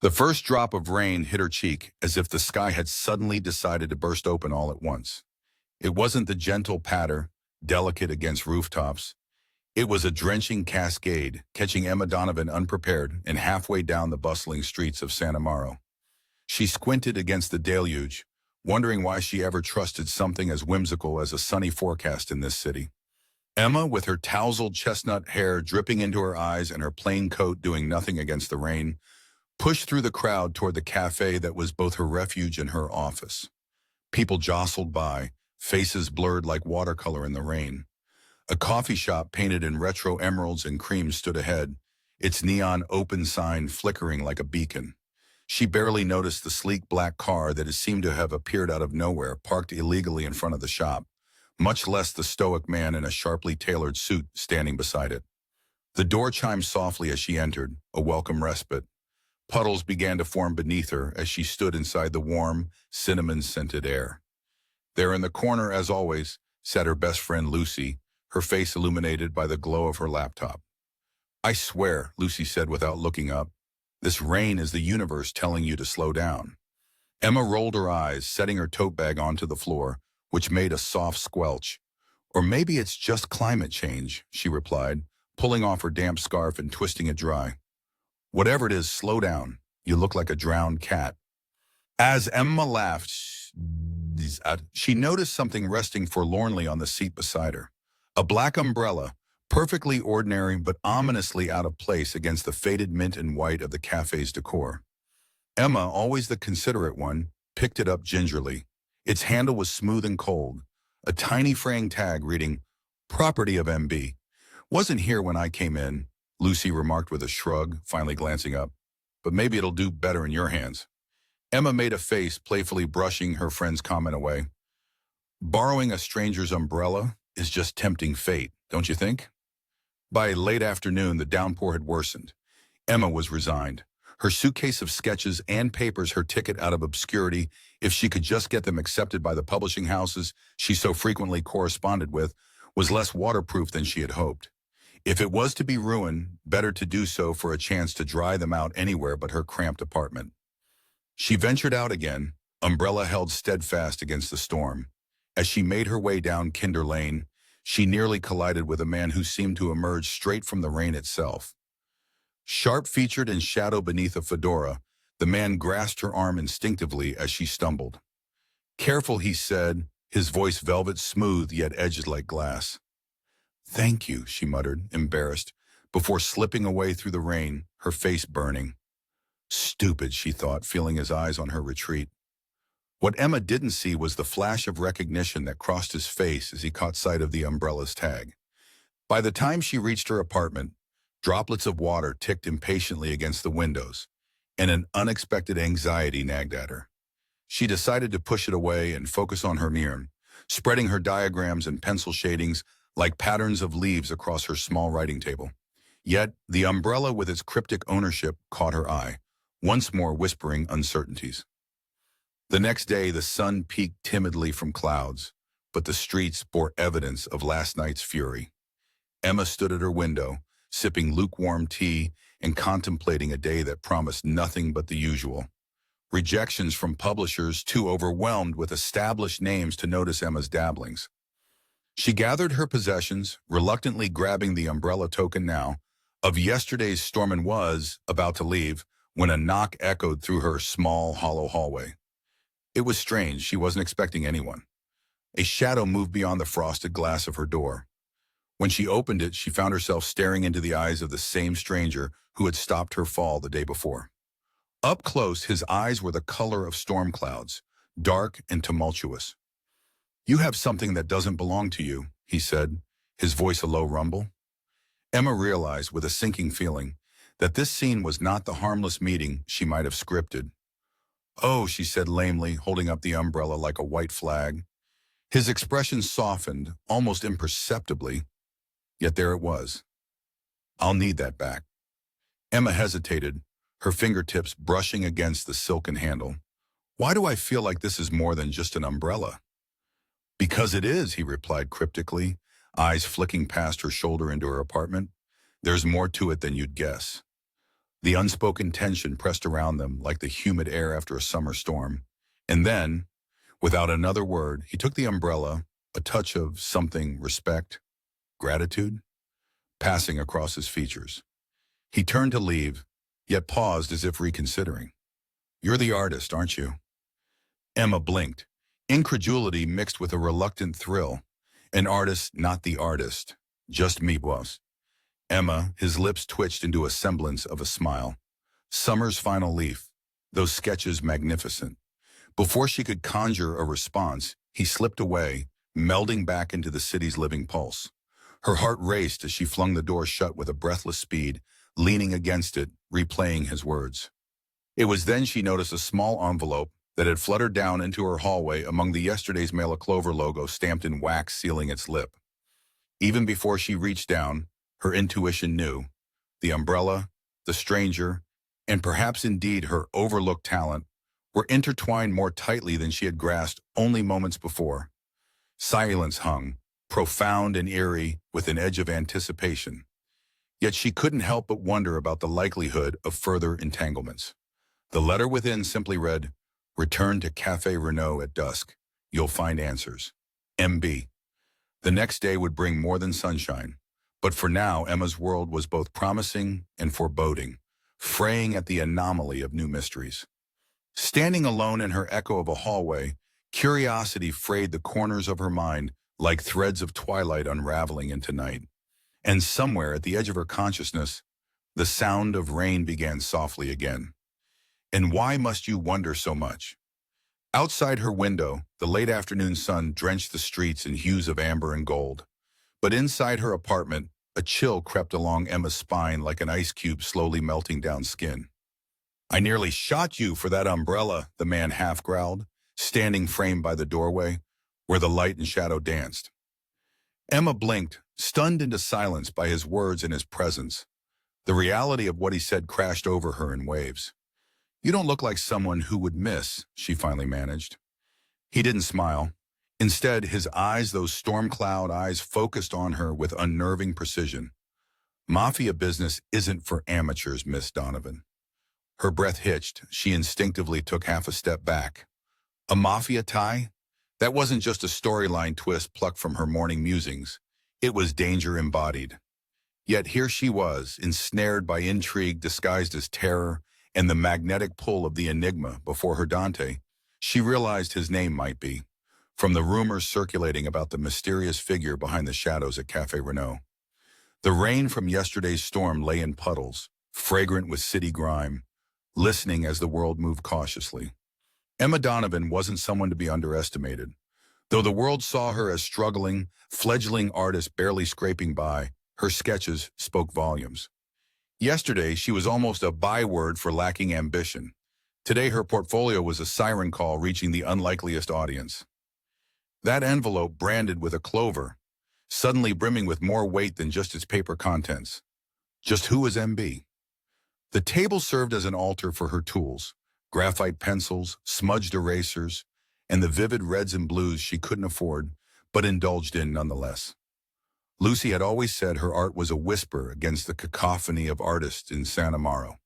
The first drop of rain hit her cheek as if the sky had suddenly decided to burst open all at once. It wasn't the gentle patter, delicate against rooftops. It was a drenching cascade, catching Emma Donovan unprepared and halfway down the bustling streets of Santa Maria. She squinted against the deluge, wondering why she ever trusted something as whimsical as a sunny forecast in this city. Emma, with her tousled chestnut hair dripping into her eyes and her plain coat doing nothing against the rain, pushed through the crowd toward the cafe that was both her refuge and her office. People jostled by, faces blurred like watercolor in the rain. A coffee shop painted in retro emeralds and cream stood ahead, its neon open sign flickering like a beacon. She barely noticed the sleek black car that had seemed to have appeared out of nowhere parked illegally in front of the shop, much less the stoic man in a sharply tailored suit standing beside it. The door chimed softly as she entered, a welcome respite. Puddles began to form beneath her as she stood inside the warm, cinnamon-scented air. There in the corner, as always, sat her best friend Lucy, her face illuminated by the glow of her laptop. "I swear," Lucy said without looking up, "this rain is the universe telling you to slow down." Emma rolled her eyes, setting her tote bag onto the floor, which made a soft squelch. "Or maybe it's just climate change," she replied, pulling off her damp scarf and twisting it dry. "Whatever it is, slow down. You look like a drowned cat." As Emma laughed, she noticed something resting forlornly on the seat beside her. A black umbrella, perfectly ordinary but ominously out of place against the faded mint and white of the cafe's decor. Emma, always the considerate one, picked it up gingerly. Its handle was smooth and cold, a tiny fraying tag reading, "Property of MB. Wasn't here when I came in," Lucy remarked with a shrug, finally glancing up. "But maybe it'll do better in your hands." Emma made a face, playfully brushing her friend's comment away. "Borrowing a stranger's umbrella is just tempting fate, don't you think?" By late afternoon, the downpour had worsened. Emma was resigned. Her suitcase of sketches and papers, her ticket out of obscurity, if she could just get them accepted by the publishing houses she so frequently corresponded with, was less waterproof than she had hoped. If it was to be ruined, better to do so for a chance to dry them out anywhere but her cramped apartment. She ventured out again, umbrella held steadfast against the storm. As she made her way down Kinder Lane, she nearly collided with a man who seemed to emerge straight from the rain itself. Sharp-featured and shadow beneath a fedora, the man grasped her arm instinctively as she stumbled. "Careful," he said, his voice velvet smooth yet edged like glass. "Thank you," she muttered, embarrassed, before slipping away through the rain, her face burning. Stupid, she thought, feeling his eyes on her retreat. What Emma didn't see was the flash of recognition that crossed his face as he caught sight of the umbrella's tag. By the time she reached her apartment, droplets of water ticked impatiently against the windows, and an unexpected anxiety nagged at her. She decided to push it away and focus on her mirror, spreading her diagrams and pencil shadings like patterns of leaves across her small writing table. Yet, the umbrella with its cryptic ownership caught her eye, once more whispering uncertainties. The next day, the sun peeked timidly from clouds, but the streets bore evidence of last night's fury. Emma stood at her window, sipping lukewarm tea and contemplating a day that promised nothing but the usual. Rejections from publishers too overwhelmed with established names to notice Emma's dabblings. She gathered her possessions, reluctantly grabbing the umbrella token now, of yesterday's storm and was about to leave when a knock echoed through her small, hollow hallway. It was strange, she wasn't expecting anyone. A shadow moved beyond the frosted glass of her door. When she opened it, she found herself staring into the eyes of the same stranger who had stopped her fall the day before. Up close, his eyes were the color of storm clouds, dark and tumultuous. "You have something that doesn't belong to you," he said, his voice a low rumble. Emma realized, with a sinking feeling, that this scene was not the harmless meeting she might have scripted. "Oh," she said lamely, holding up the umbrella like a white flag. His expression softened, almost imperceptibly, yet there it was. "I'll need that back." Emma hesitated, her fingertips brushing against the silken handle. "Why do I feel like this is more than just an umbrella?" "Because it is," he replied cryptically, eyes flicking past her shoulder into her apartment. "There's more to it than you'd guess." The unspoken tension pressed around them like the humid air after a summer storm. And then, without another word, he took the umbrella, a touch of something respect, gratitude, passing across his features. He turned to leave, yet paused as if reconsidering. "You're the artist, aren't you?" Emma blinked, incredulity mixed with a reluctant thrill. "An artist, not the artist. Just me, boss." Emma, his lips twitched into a semblance of a smile. Summer's final leaf, those sketches magnificent. Before she could conjure a response, he slipped away, melding back into the city's living pulse. Her heart raced as she flung the door shut with a breathless speed, leaning against it, replaying his words. It was then she noticed a small envelope that had fluttered down into her hallway among the yesterday's Mail a Clover logo stamped in wax sealing its lip. Even before she reached down, her intuition knew. The umbrella, the stranger, and perhaps indeed her overlooked talent were intertwined more tightly than she had grasped only moments before. Silence hung, profound and eerie, with an edge of anticipation. Yet she couldn't help but wonder about the likelihood of further entanglements. The letter within simply read, "Return to Café Renault at dusk. You'll find answers. MB." The next day would bring more than sunshine. But for now, Emma's world was both promising and foreboding, fraying at the anomaly of new mysteries. Standing alone in her echo of a hallway, curiosity frayed the corners of her mind like threads of twilight unraveling into night. And somewhere at the edge of her consciousness, the sound of rain began softly again. And why must you wonder so much? Outside her window, the late afternoon sun drenched the streets in hues of amber and gold. But inside her apartment, a chill crept along Emma's spine like an ice cube slowly melting down skin. "I nearly shot you for that umbrella," the man half growled, standing framed by the doorway, where the light and shadow danced. Emma blinked, stunned into silence by his words and his presence. The reality of what he said crashed over her in waves. "You don't look like someone who would miss," she finally managed. He didn't smile. Instead, his eyes, those storm cloud eyes, focused on her with unnerving precision. "Mafia business isn't for amateurs, Miss Donovan." Her breath hitched. She instinctively took half a step back. A mafia tie? That wasn't just a storyline twist plucked from her morning musings. It was danger embodied. Yet here she was, ensnared by intrigue disguised as terror and the magnetic pull of the enigma before her Dante. She realized his name might be, from the rumors circulating about the mysterious figure behind the shadows at Café Renault. The rain from yesterday's storm lay in puddles, fragrant with city grime, listening as the world moved cautiously. Emma Donovan wasn't someone to be underestimated. Though the world saw her as struggling, fledgling artist barely scraping by, her sketches spoke volumes. Yesterday, she was almost a byword for lacking ambition. Today, her portfolio was a siren call reaching the unlikeliest audience. That envelope branded with a clover, suddenly brimming with more weight than just its paper contents. Just who was MB? The table served as an altar for her tools, graphite pencils, smudged erasers, and the vivid reds and blues she couldn't afford, but indulged in nonetheless. Lucy had always said her art was a whisper against the cacophony of artists in Santa Mauro.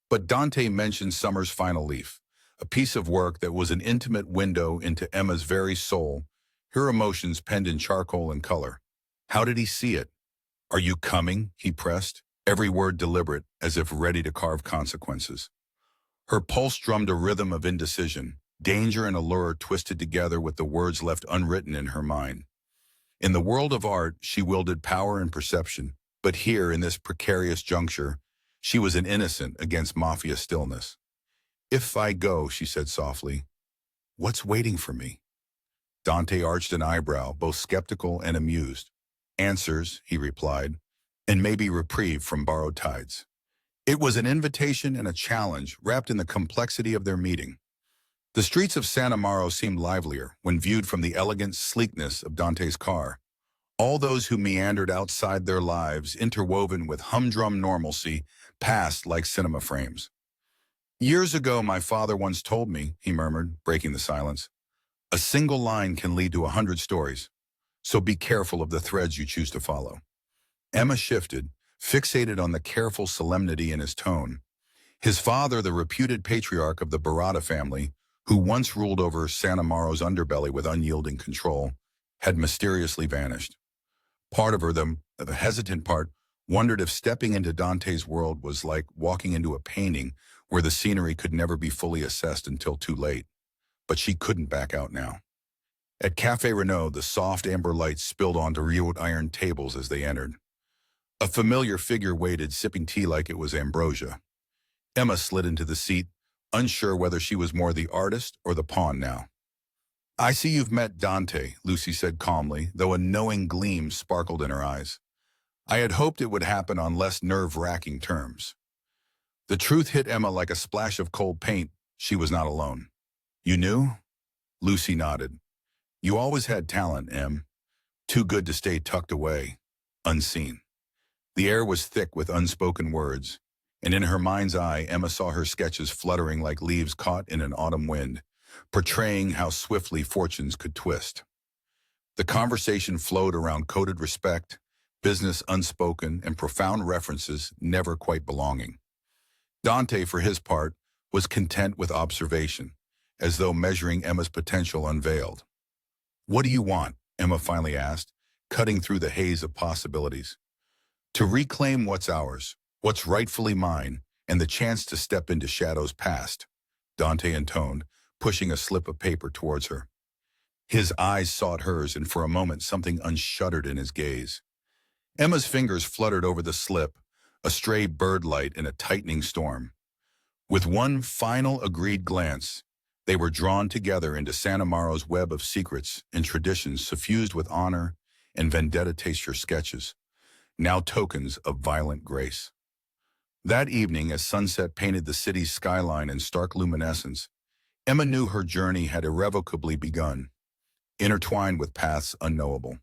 But Dante mentioned Summer's Final Leaf, a piece of work that was an intimate window into Emma's very soul, her emotions penned in charcoal and color. How did he see it? "Are you coming?" he pressed, every word deliberate, as if ready to carve consequences. Her pulse drummed a rhythm of indecision, danger and allure twisted together with the words left unwritten in her mind. In the world of art, she wielded power and perception, but here, in this precarious juncture, she was an innocent against Mafia stillness. "If I go," she said softly, "what's waiting for me?" Dante arched an eyebrow, both skeptical and amused. "Answers," he replied, "and maybe reprieve from borrowed tides." It was an invitation and a challenge wrapped in the complexity of their meeting. The streets of Santa Mauro seemed livelier when viewed from the elegant sleekness of Dante's car. All those who meandered outside their lives, interwoven with humdrum normalcy, passed like cinema frames. "Years ago, my father once told me," he murmured, breaking the silence, "a single line can lead to 100 stories, so be careful of the threads you choose to follow." Emma shifted, fixated on the careful solemnity in his tone. His father, the reputed patriarch of the Barada family, who once ruled over Santa Maro's underbelly with unyielding control, had mysteriously vanished. Part of her, the hesitant part, wondered if stepping into Dante's world was like walking into a painting where the scenery could never be fully assessed until too late. But she couldn't back out now. At Café Renault, the soft amber light spilled onto wrought iron tables as they entered. A familiar figure waited, sipping tea like it was ambrosia. Emma slid into the seat, unsure whether she was more the artist or the pawn now. "I see you've met Dante," Lucy said calmly, though a knowing gleam sparkled in her eyes. "I had hoped it would happen on less nerve-wracking terms." The truth hit Emma like a splash of cold paint. She was not alone. "You knew?" Lucy nodded. "You always had talent, Em. Too good to stay tucked away, unseen." The air was thick with unspoken words, and in her mind's eye, Emma saw her sketches fluttering like leaves caught in an autumn wind, portraying how swiftly fortunes could twist. The conversation flowed around coded respect, business unspoken, and profound references never quite belonging. Dante, for his part, was content with observation, as though measuring Emma's potential unveiled. "What do you want?" Emma finally asked, cutting through the haze of possibilities. "To reclaim what's ours, what's rightfully mine, and the chance to step into shadows past," Dante intoned, pushing a slip of paper towards her. His eyes sought hers, and for a moment something unshuddered in his gaze. Emma's fingers fluttered over the slip, a stray birdlight in a tightening storm. With one final agreed glance, they were drawn together into Santa Maro's web of secrets and traditions suffused with honor and vendetta-taster sketches, now tokens of violent grace. That evening, as sunset painted the city's skyline in stark luminescence, Emma knew her journey had irrevocably begun, intertwined with paths unknowable.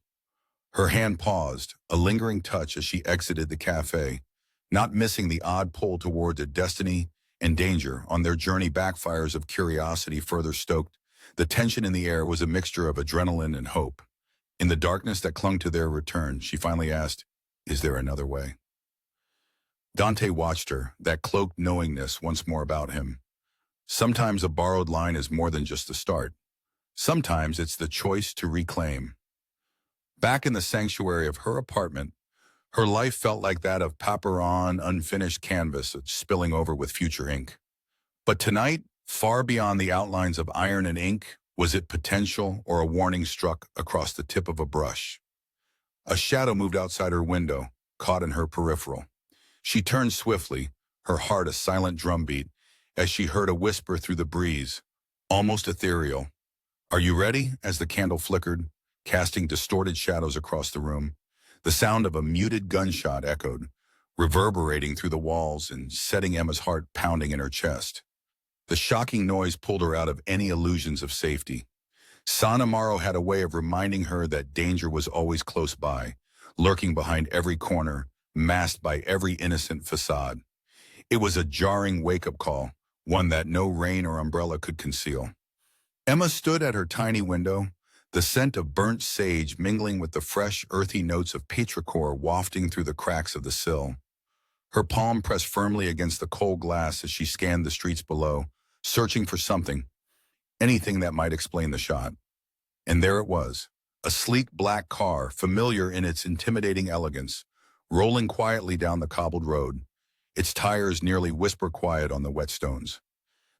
Her hand paused, a lingering touch as she exited the cafe, not missing the odd pull toward a destiny and danger. On their journey, backfires of curiosity further stoked. The tension in the air was a mixture of adrenaline and hope. In the darkness that clung to their return, she finally asked, "Is there another way?" Dante watched her, that cloaked knowingness once more about him. Sometimes a borrowed line is more than just a start. Sometimes it's the choice to reclaim. Back in the sanctuary of her apartment, her life felt like that of paper-on, unfinished canvas spilling over with future ink. But tonight, far beyond the outlines of iron and ink, was it potential or a warning struck across the tip of a brush? A shadow moved outside her window, caught in her peripheral. She turned swiftly, her heart a silent drumbeat, as she heard a whisper through the breeze, almost ethereal. "Are you ready?" As the candle flickered, casting distorted shadows across the room. The sound of a muted gunshot echoed, reverberating through the walls and setting Emma's heart pounding in her chest. The shocking noise pulled her out of any illusions of safety. Santa Maro had a way of reminding her that danger was always close by, lurking behind every corner, masked by every innocent facade. It was a jarring wake-up call, one that no rain or umbrella could conceal. Emma stood at her tiny window, the scent of burnt sage mingling with the fresh, earthy notes of petrichor wafting through the cracks of the sill. Her palm pressed firmly against the cold glass as she scanned the streets below, searching for something, anything that might explain the shot. And there it was, a sleek black car, familiar in its intimidating elegance, rolling quietly down the cobbled road, its tires nearly whisper quiet on the wet stones.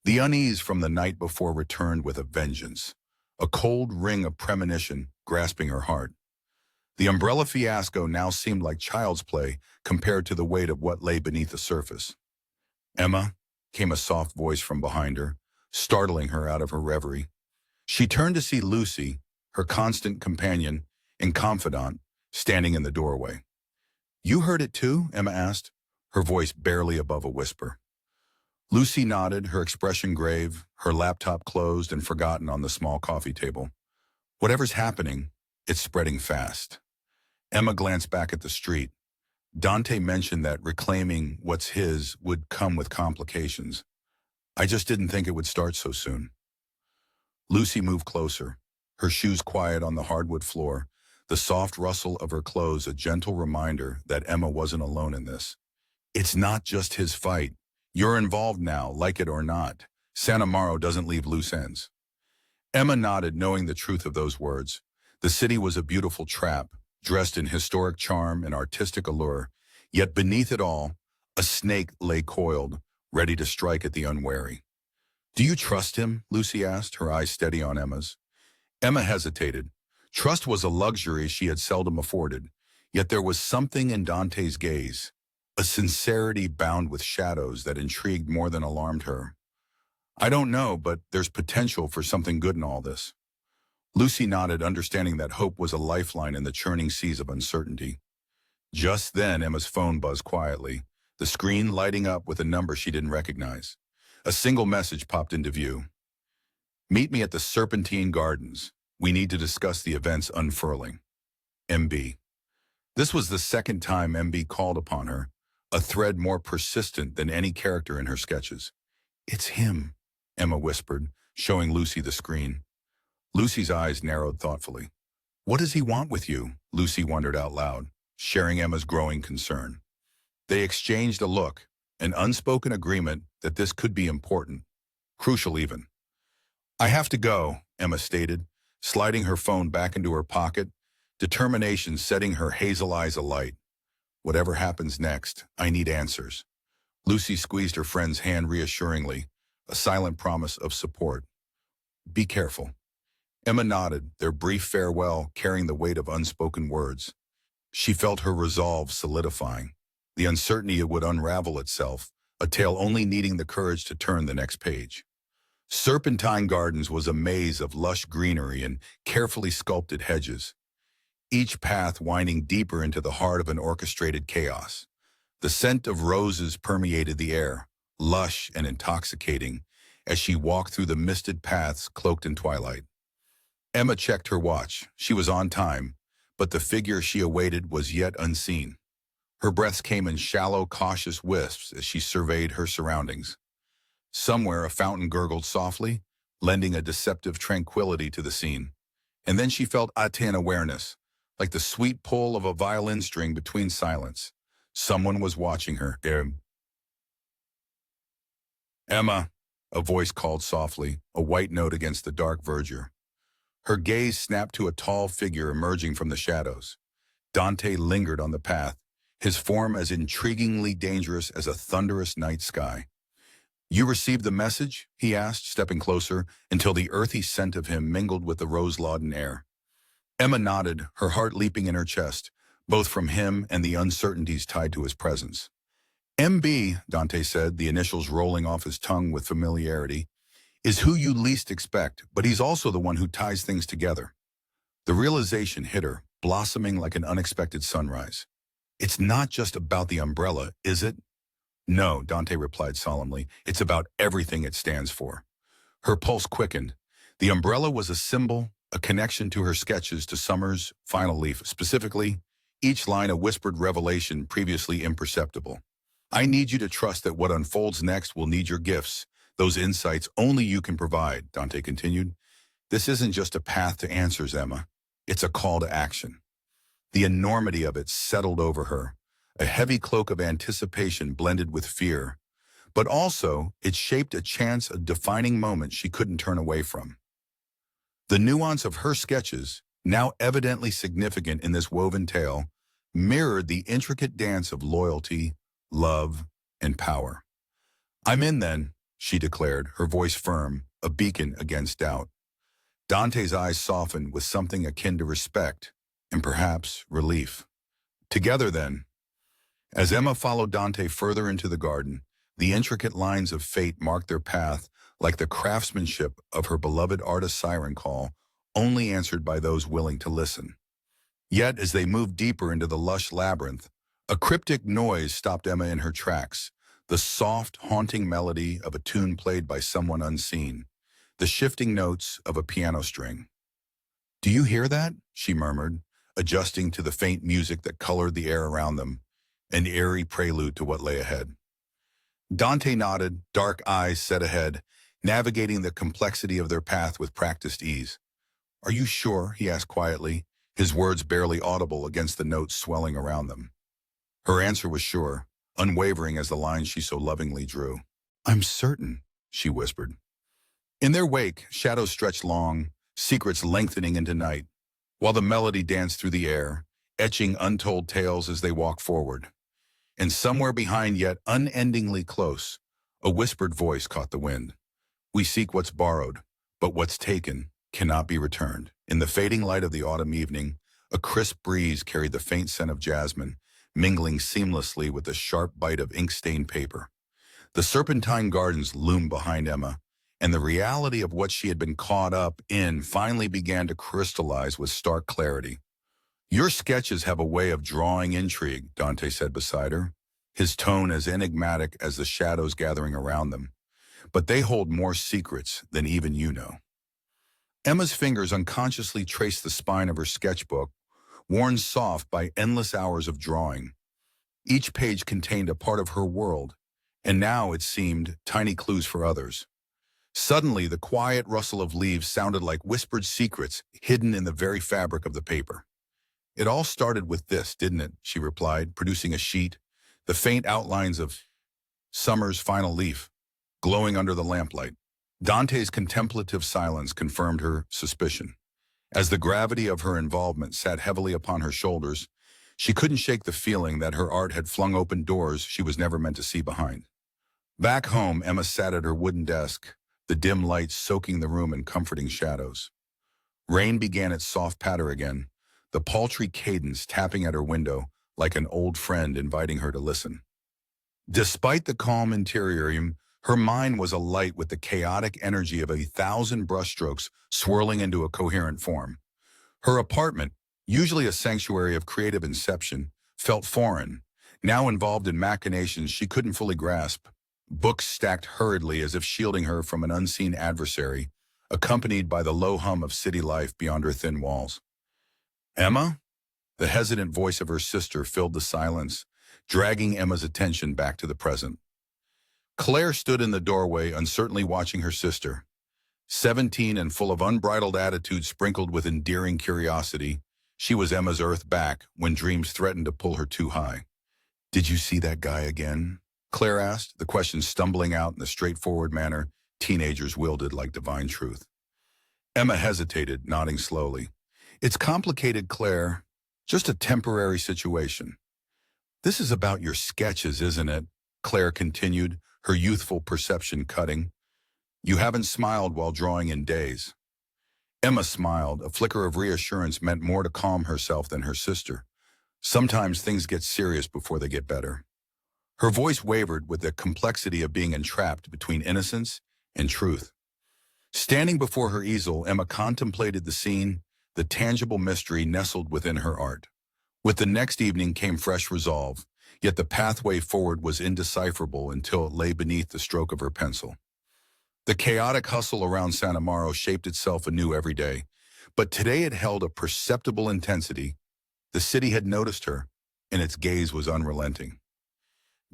The unease from the night before returned with a vengeance, a cold ring of premonition grasping her heart. The umbrella fiasco now seemed like child's play compared to the weight of what lay beneath the surface. "Emma," came a soft voice from behind her, startling her out of her reverie. She turned to see Lucy, her constant companion and confidant, standing in the doorway. "You heard it too?" Emma asked, her voice barely above a whisper. Lucy nodded, her expression grave, her laptop closed and forgotten on the small coffee table. "Whatever's happening, it's spreading fast." Emma glanced back at the street. Dante mentioned that reclaiming what's his would come with complications. "I just didn't think it would start so soon." Lucy moved closer, her shoes quiet on the hardwood floor, the soft rustle of her clothes a gentle reminder that Emma wasn't alone in this. "It's not just his fight. You're involved now, like it or not. Santa Mauro doesn't leave loose ends. Emma nodded, knowing the truth of those words. The city was a beautiful trap, dressed in historic charm and artistic allure, yet beneath it all, a snake lay coiled, ready to strike at the unwary. Do you trust him? Lucy asked, her eyes steady on Emma's. Emma hesitated. Trust was a luxury she had seldom afforded, yet there was something in Dante's gaze, a sincerity bound with shadows that intrigued more than alarmed her. I don't know, but there's potential for something good in all this. Lucy nodded, understanding that hope was a lifeline in the churning seas of uncertainty. Just then, Emma's phone buzzed quietly, the screen lighting up with a number she didn't recognize. A single message popped into view. Meet me at the Serpentine Gardens. We need to discuss the events unfurling. MB. This was the second time MB called upon her, a thread more persistent than any character in her sketches. It's him, Emma whispered, showing Lucy the screen. Lucy's eyes narrowed thoughtfully. What does he want with you? Lucy wondered out loud, sharing Emma's growing concern. They exchanged a look, an unspoken agreement that this could be important, crucial even. I have to go, Emma stated, sliding her phone back into her pocket, determination setting her hazel eyes alight. Whatever happens next, I need answers. Lucy squeezed her friend's hand reassuringly, a silent promise of support. Be careful. Emma nodded, their brief farewell carrying the weight of unspoken words. She felt her resolve solidifying, the uncertainty it would unravel itself, a tale only needing the courage to turn the next page. Serpentine Gardens was a maze of lush greenery and carefully sculpted hedges, each path winding deeper into the heart of an orchestrated chaos. The scent of roses permeated the air, lush and intoxicating, as she walked through the misted paths cloaked in twilight. Emma checked her watch. She was on time, but the figure she awaited was yet unseen. Her breaths came in shallow, cautious wisps as she surveyed her surroundings. Somewhere a fountain gurgled softly, lending a deceptive tranquility to the scene. And then she felt an awareness, like the sweet pull of a violin string between silence. Someone was watching her. Emma, a voice called softly, a white note against the dark verdure. Her gaze snapped to a tall figure emerging from the shadows. Dante lingered on the path, his form as intriguingly dangerous as a thunderous night sky. You received the message? He asked, stepping closer, until the earthy scent of him mingled with the rose-laden air. Emma nodded, her heart leaping in her chest, both from him and the uncertainties tied to his presence. MB, Dante said, the initials rolling off his tongue with familiarity, is who you least expect, but he's also the one who ties things together. The realization hit her, blossoming like an unexpected sunrise. It's not just about the umbrella, is it? No, Dante replied solemnly. It's about everything it stands for. Her pulse quickened. The umbrella was a symbol, a connection to her sketches to Summer's final leaf, specifically, each line a whispered revelation previously imperceptible. I need you to trust that what unfolds next will need your gifts, those insights only you can provide, Dante continued. This isn't just a path to answers, Emma. It's a call to action. The enormity of it settled over her, a heavy cloak of anticipation blended with fear. But also, it shaped a defining moment she couldn't turn away from. The nuance of her sketches, now evidently significant in this woven tale, mirrored the intricate dance of loyalty, love, and power. I'm in then, she declared, her voice firm, a beacon against doubt. Dante's eyes softened with something akin to respect, and perhaps relief. Together then. As Emma followed Dante further into the garden, the intricate lines of fate marked their path like the craftsmanship of her beloved artist siren call, only answered by those willing to listen. Yet as they moved deeper into the lush labyrinth, a cryptic noise stopped Emma in her tracks, the soft, haunting melody of a tune played by someone unseen, the shifting notes of a piano string. Do you hear that? She murmured, adjusting to the faint music that colored the air around them, an eerie prelude to what lay ahead. Dante nodded, dark eyes set ahead, navigating the complexity of their path with practiced ease. Are you sure? He asked quietly, his words barely audible against the notes swelling around them. Her answer was sure, unwavering as the lines she so lovingly drew. I'm certain, she whispered. In their wake, shadows stretched long, secrets lengthening into night, while the melody danced through the air, etching untold tales as they walked forward. And somewhere behind, yet unendingly close, a whispered voice caught the wind. We seek what's borrowed, but what's taken cannot be returned. In the fading light of the autumn evening, a crisp breeze carried the faint scent of jasmine, mingling seamlessly with the sharp bite of ink-stained paper. The serpentine gardens loomed behind Emma, and the reality of what she had been caught up in finally began to crystallize with stark clarity. Your sketches have a way of drawing intrigue, Dante said beside her, his tone as enigmatic as the shadows gathering around them. But they hold more secrets than even you know. Emma's fingers unconsciously traced the spine of her sketchbook, worn soft by endless hours of drawing. Each page contained a part of her world, and now, it seemed, tiny clues for others. Suddenly, the quiet rustle of leaves sounded like whispered secrets hidden in the very fabric of the paper. It all started with this, didn't it? She replied, producing a sheet, the faint outlines of summer's final leaf, glowing under the lamplight. Dante's contemplative silence confirmed her suspicion. As the gravity of her involvement sat heavily upon her shoulders, she couldn't shake the feeling that her art had flung open doors she was never meant to see behind. Back home, Emma sat at her wooden desk, the dim light soaking the room in comforting shadows. Rain began its soft patter again, the paltry cadence tapping at her window like an old friend inviting her to listen. Despite the calm interior, her mind was alight with the chaotic energy of 1,000 brushstrokes swirling into a coherent form. Her apartment, usually a sanctuary of creative inception, felt foreign, now involved in machinations she couldn't fully grasp. Books stacked hurriedly as if shielding her from an unseen adversary, accompanied by the low hum of city life beyond her thin walls. Emma? The hesitant voice of her sister filled the silence, dragging Emma's attention back to the present. Claire stood in the doorway, uncertainly watching her sister. 17 and full of unbridled attitude sprinkled with endearing curiosity, she was Emma's earth back when dreams threatened to pull her too high. Did you see that guy again? Claire asked, the question stumbling out in the straightforward manner teenagers wielded like divine truth. Emma hesitated, nodding slowly. It's complicated, Claire. Just a temporary situation. This is about your sketches, isn't it? Claire continued, her youthful perception cutting. You haven't smiled while drawing in days. Emma smiled. A flicker of reassurance meant more to calm herself than her sister. Sometimes things get serious before they get better. Her voice wavered with the complexity of being entrapped between innocence and truth. Standing before her easel, Emma contemplated the scene, the tangible mystery nestled within her art. With the next evening came fresh resolve, yet the pathway forward was indecipherable until it lay beneath the stroke of her pencil. The chaotic hustle around Santa Maria shaped itself anew every day, but today it held a perceptible intensity. The city had noticed her, and its gaze was unrelenting.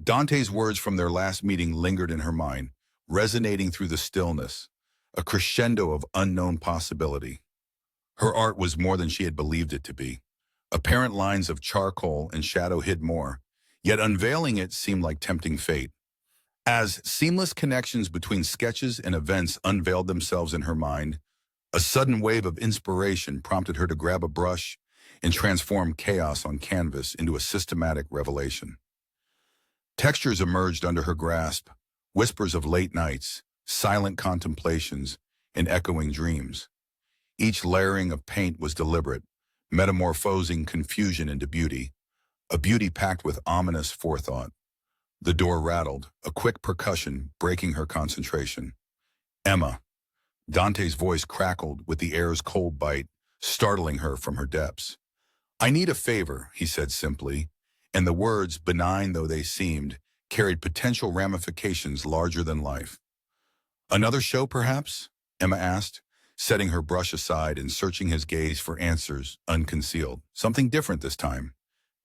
Dante's words from their last meeting lingered in her mind, resonating through the stillness, a crescendo of unknown possibility. Her art was more than she had believed it to be. Apparent lines of charcoal and shadow hid more, yet unveiling it seemed like tempting fate. As seamless connections between sketches and events unveiled themselves in her mind, a sudden wave of inspiration prompted her to grab a brush and transform chaos on canvas into a systematic revelation. Textures emerged under her grasp, whispers of late nights, silent contemplations, and echoing dreams. Each layering of paint was deliberate, metamorphosing confusion into beauty, a beauty packed with ominous forethought. The door rattled, a quick percussion breaking her concentration. Emma. Dante's voice crackled with the air's cold bite, startling her from her depths. I need a favor, he said simply, and the words, benign though they seemed, carried potential ramifications larger than life. Another show, perhaps? Emma asked, setting her brush aside and searching his gaze for answers unconcealed. Something different this time,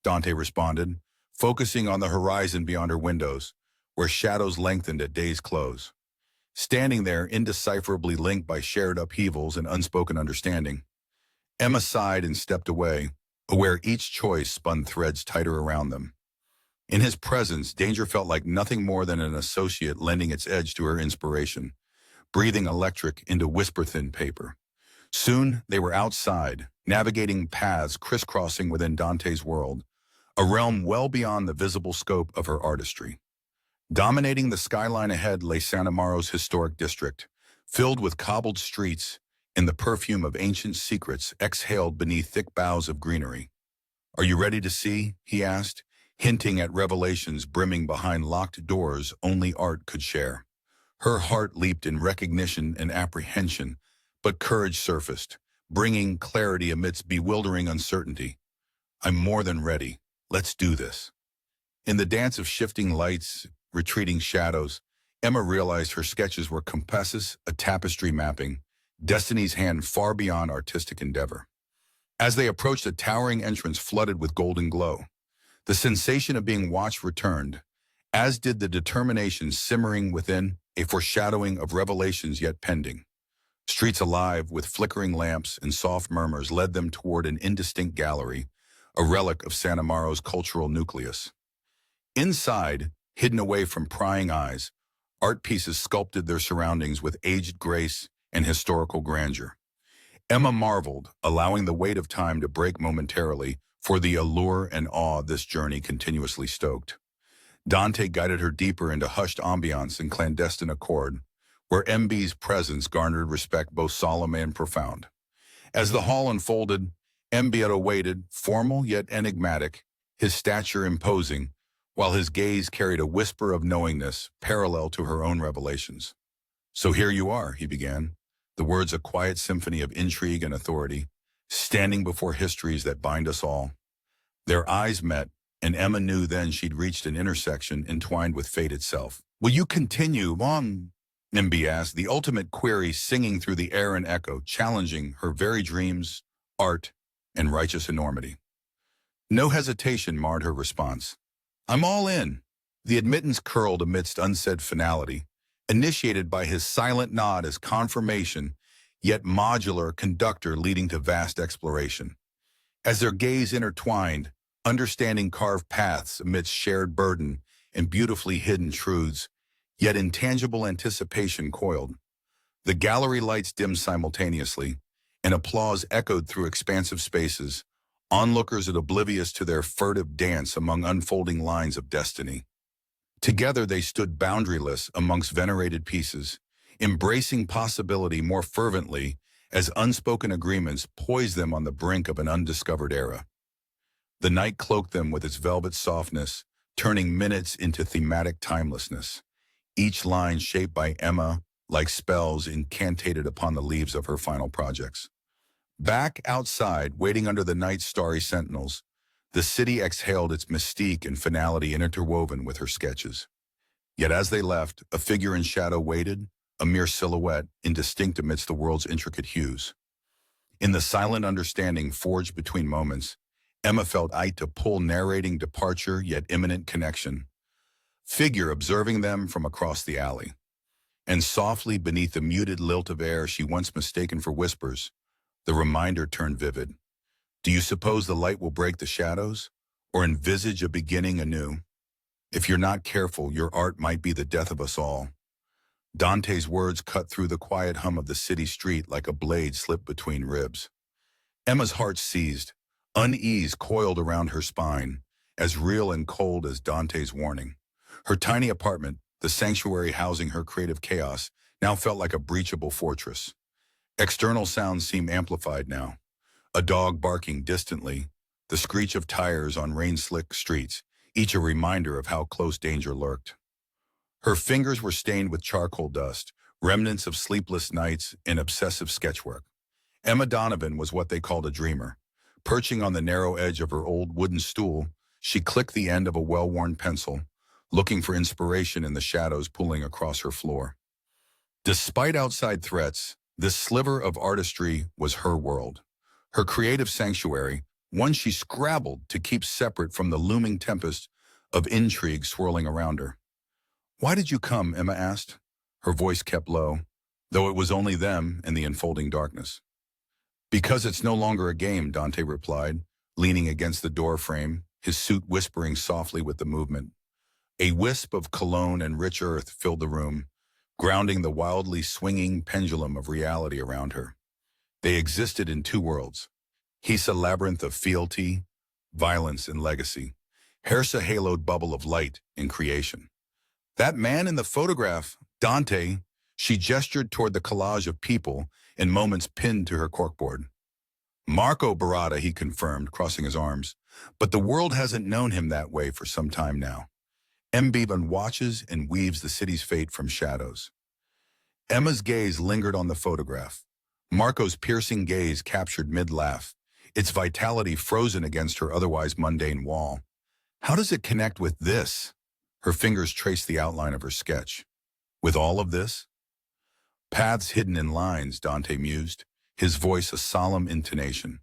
Dante responded, focusing on the horizon beyond her windows, where shadows lengthened at day's close. Standing there, indecipherably linked by shared upheavals and unspoken understanding, Emma sighed and stepped away, aware each choice spun threads tighter around them. In his presence, danger felt like nothing more than an associate lending its edge to her inspiration, breathing electric into whisper-thin paper. Soon, they were outside, navigating paths crisscrossing within Dante's world, a realm well beyond the visible scope of her artistry. Dominating the skyline ahead lay Santa Maro's historic district, filled with cobbled streets and the perfume of ancient secrets exhaled beneath thick boughs of greenery. "Are you ready to see?" he asked, hinting at revelations brimming behind locked doors only art could share. Her heart leaped in recognition and apprehension, but courage surfaced, bringing clarity amidst bewildering uncertainty. "I'm more than ready. Let's do this." In the dance of shifting lights, retreating shadows, Emma realized her sketches were compasses, a tapestry mapping, destiny's hand far beyond artistic endeavor. As they approached a towering entrance flooded with golden glow, the sensation of being watched returned, as did the determination simmering within, a foreshadowing of revelations yet pending. Streets alive with flickering lamps and soft murmurs led them toward an indistinct gallery, a relic of Santa Maro's cultural nucleus. Inside, hidden away from prying eyes, art pieces sculpted their surroundings with aged grace and historical grandeur. Emma marveled, allowing the weight of time to break momentarily for the allure and awe this journey continuously stoked. Dante guided her deeper into hushed ambiance and clandestine accord, where MB's presence garnered respect both solemn and profound. As the hall unfolded, MB waited, formal yet enigmatic, his stature imposing, while his gaze carried a whisper of knowingness parallel to her own revelations. "So here you are," he began, the words a quiet symphony of intrigue and authority, standing before histories that bind us all. Their eyes met, and Emma knew then she'd reached an intersection entwined with fate itself. "Will you continue, Mom?" MB asked, the ultimate query singing through the air and echo, challenging her very dreams, art, and righteous enormity. No hesitation marred her response. "I'm all in." The admittance curled amidst unsaid finality, initiated by his silent nod as confirmation, yet modular conductor leading to vast exploration. As their gaze intertwined, understanding carved paths amidst shared burden and beautifully hidden truths, yet intangible anticipation coiled. The gallery lights dimmed simultaneously, and applause echoed through expansive spaces, onlookers oblivious to their furtive dance among unfolding lines of destiny. Together they stood boundaryless amongst venerated pieces, embracing possibility more fervently as unspoken agreements poised them on the brink of an undiscovered era. The night cloaked them with its velvet softness, turning minutes into thematic timelessness, each line shaped by Emma like spells incantated upon the leaves of her final projects. Back outside, waiting under the night's starry sentinels, the city exhaled its mystique and finality interwoven with her sketches. Yet as they left, a figure in shadow waited, a mere silhouette, indistinct amidst the world's intricate hues. In the silent understanding forged between moments, Emma felt eyed to pull narrating departure yet imminent connection. Figure observing them from across the alley. And softly beneath the muted lilt of air she once mistaken for whispers, the reminder turned vivid. "Do you suppose the light will break the shadows, or envisage a beginning anew? If you're not careful, your art might be the death of us all." Dante's words cut through the quiet hum of the city street like a blade slipped between ribs. Emma's heart seized, unease coiled around her spine, as real and cold as Dante's warning. Her tiny apartment, the sanctuary housing her creative chaos, now felt like a breachable fortress. External sounds seemed amplified now. A dog barking distantly, the screech of tires on rain-slick streets, each a reminder of how close danger lurked. Her fingers were stained with charcoal dust, remnants of sleepless nights and obsessive sketchwork. Emma Donovan was what they called a dreamer. Perching on the narrow edge of her old wooden stool, she clicked the end of a well-worn pencil, looking for inspiration in the shadows pooling across her floor. Despite outside threats, this sliver of artistry was her world, her creative sanctuary, one she scrabbled to keep separate from the looming tempest of intrigue swirling around her. "Why did you come?" Emma asked. Her voice kept low, though it was only them and the enfolding darkness. "Because it's no longer a game," Dante replied, leaning against the door frame, his suit whispering softly with the movement. A wisp of cologne and rich earth filled the room, grounding the wildly swinging pendulum of reality around her. They existed in two worlds. He's a labyrinth of fealty, violence, and legacy. Here's a haloed bubble of light in creation. That man in the photograph, Dante, she gestured toward the collage of people and moments pinned to her corkboard. Marco Barada, he confirmed, crossing his arms. But the world hasn't known him that way for some time now. Mbiban watches and weaves the city's fate from shadows. Emma's gaze lingered on the photograph. Marco's piercing gaze captured mid-laugh, its vitality frozen against her otherwise mundane wall. How does it connect with this? Her fingers traced the outline of her sketch. With all of this? Paths hidden in lines, Dante mused, his voice a solemn intonation.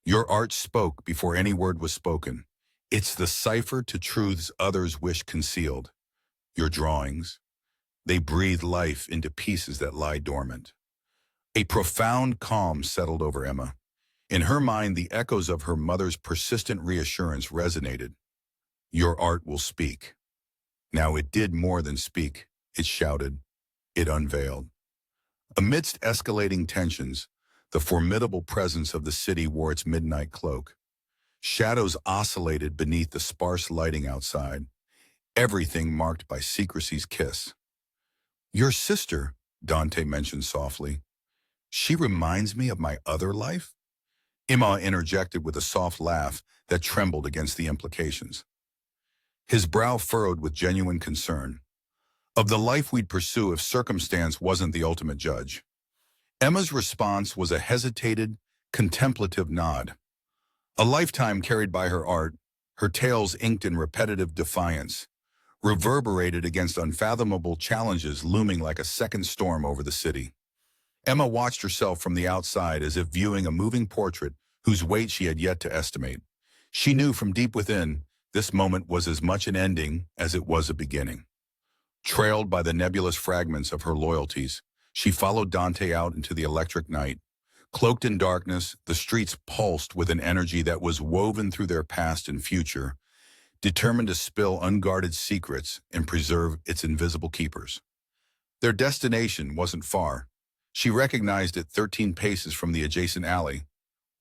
Your art spoke before any word was spoken. It's the cipher to truths others wish concealed. Your drawings, they breathe life into pieces that lie dormant. A profound calm settled over Emma. In her mind, the echoes of her mother's persistent reassurance resonated. Your art will speak. Now it did more than speak. It shouted. It unveiled. Amidst escalating tensions, the formidable presence of the city wore its midnight cloak. Shadows oscillated beneath the sparse lighting outside, everything marked by secrecy's kiss. Your sister, Dante mentioned softly. She reminds me of my other life? Emma interjected with a soft laugh that trembled against the implications. His brow furrowed with genuine concern. Of the life we'd pursue if circumstance wasn't the ultimate judge. Emma's response was a hesitated, contemplative nod. A lifetime carried by her art, her tales inked in repetitive defiance, reverberated against unfathomable challenges looming like a second storm over the city. Emma watched herself from the outside as if viewing a moving portrait whose weight she had yet to estimate. She knew from deep within this moment was as much an ending as it was a beginning. Trailed by the nebulous fragments of her loyalties, she followed Dante out into the electric night. Cloaked in darkness, the streets pulsed with an energy that was woven through their past and future, determined to spill unguarded secrets and preserve its invisible keepers. Their destination wasn't far. She recognized it 13 paces from the adjacent alley,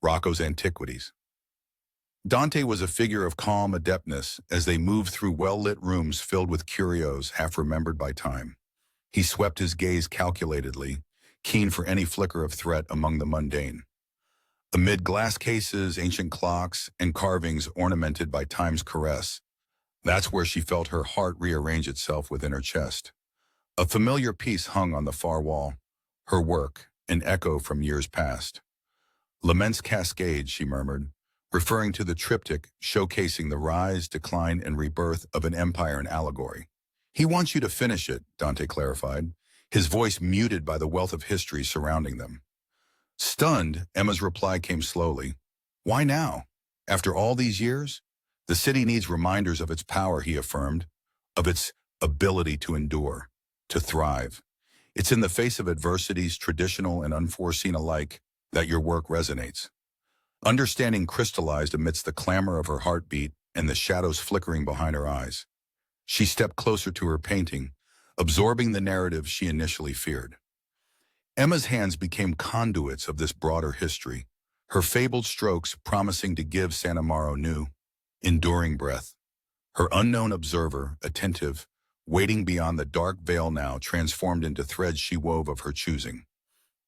Rocco's Antiquities. Dante was a figure of calm adeptness as they moved through well-lit rooms filled with curios half-remembered by time. He swept his gaze calculatedly, keen for any flicker of threat among the mundane. Amid glass cases, ancient clocks, and carvings ornamented by time's caress, that's where she felt her heart rearrange itself within her chest. A familiar piece hung on the far wall, her work, an echo from years past. Lament's Cascade, she murmured, referring to the triptych showcasing the rise, decline, and rebirth of an empire in allegory. He wants you to finish it, Dante clarified, his voice muted by the wealth of history surrounding them. Stunned, Emma's reply came slowly. Why now? After all these years? The city needs reminders of its power, he affirmed, of its ability to endure, to thrive. It's in the face of adversities, traditional and unforeseen alike, that your work resonates. Understanding crystallized amidst the clamor of her heartbeat and the shadows flickering behind her eyes. She stepped closer to her painting, absorbing the narrative she initially feared. Emma's hands became conduits of this broader history, her fabled strokes promising to give Santa Mauro new, enduring breath. Her unknown observer, attentive, waiting beyond the dark veil now transformed into threads she wove of her choosing.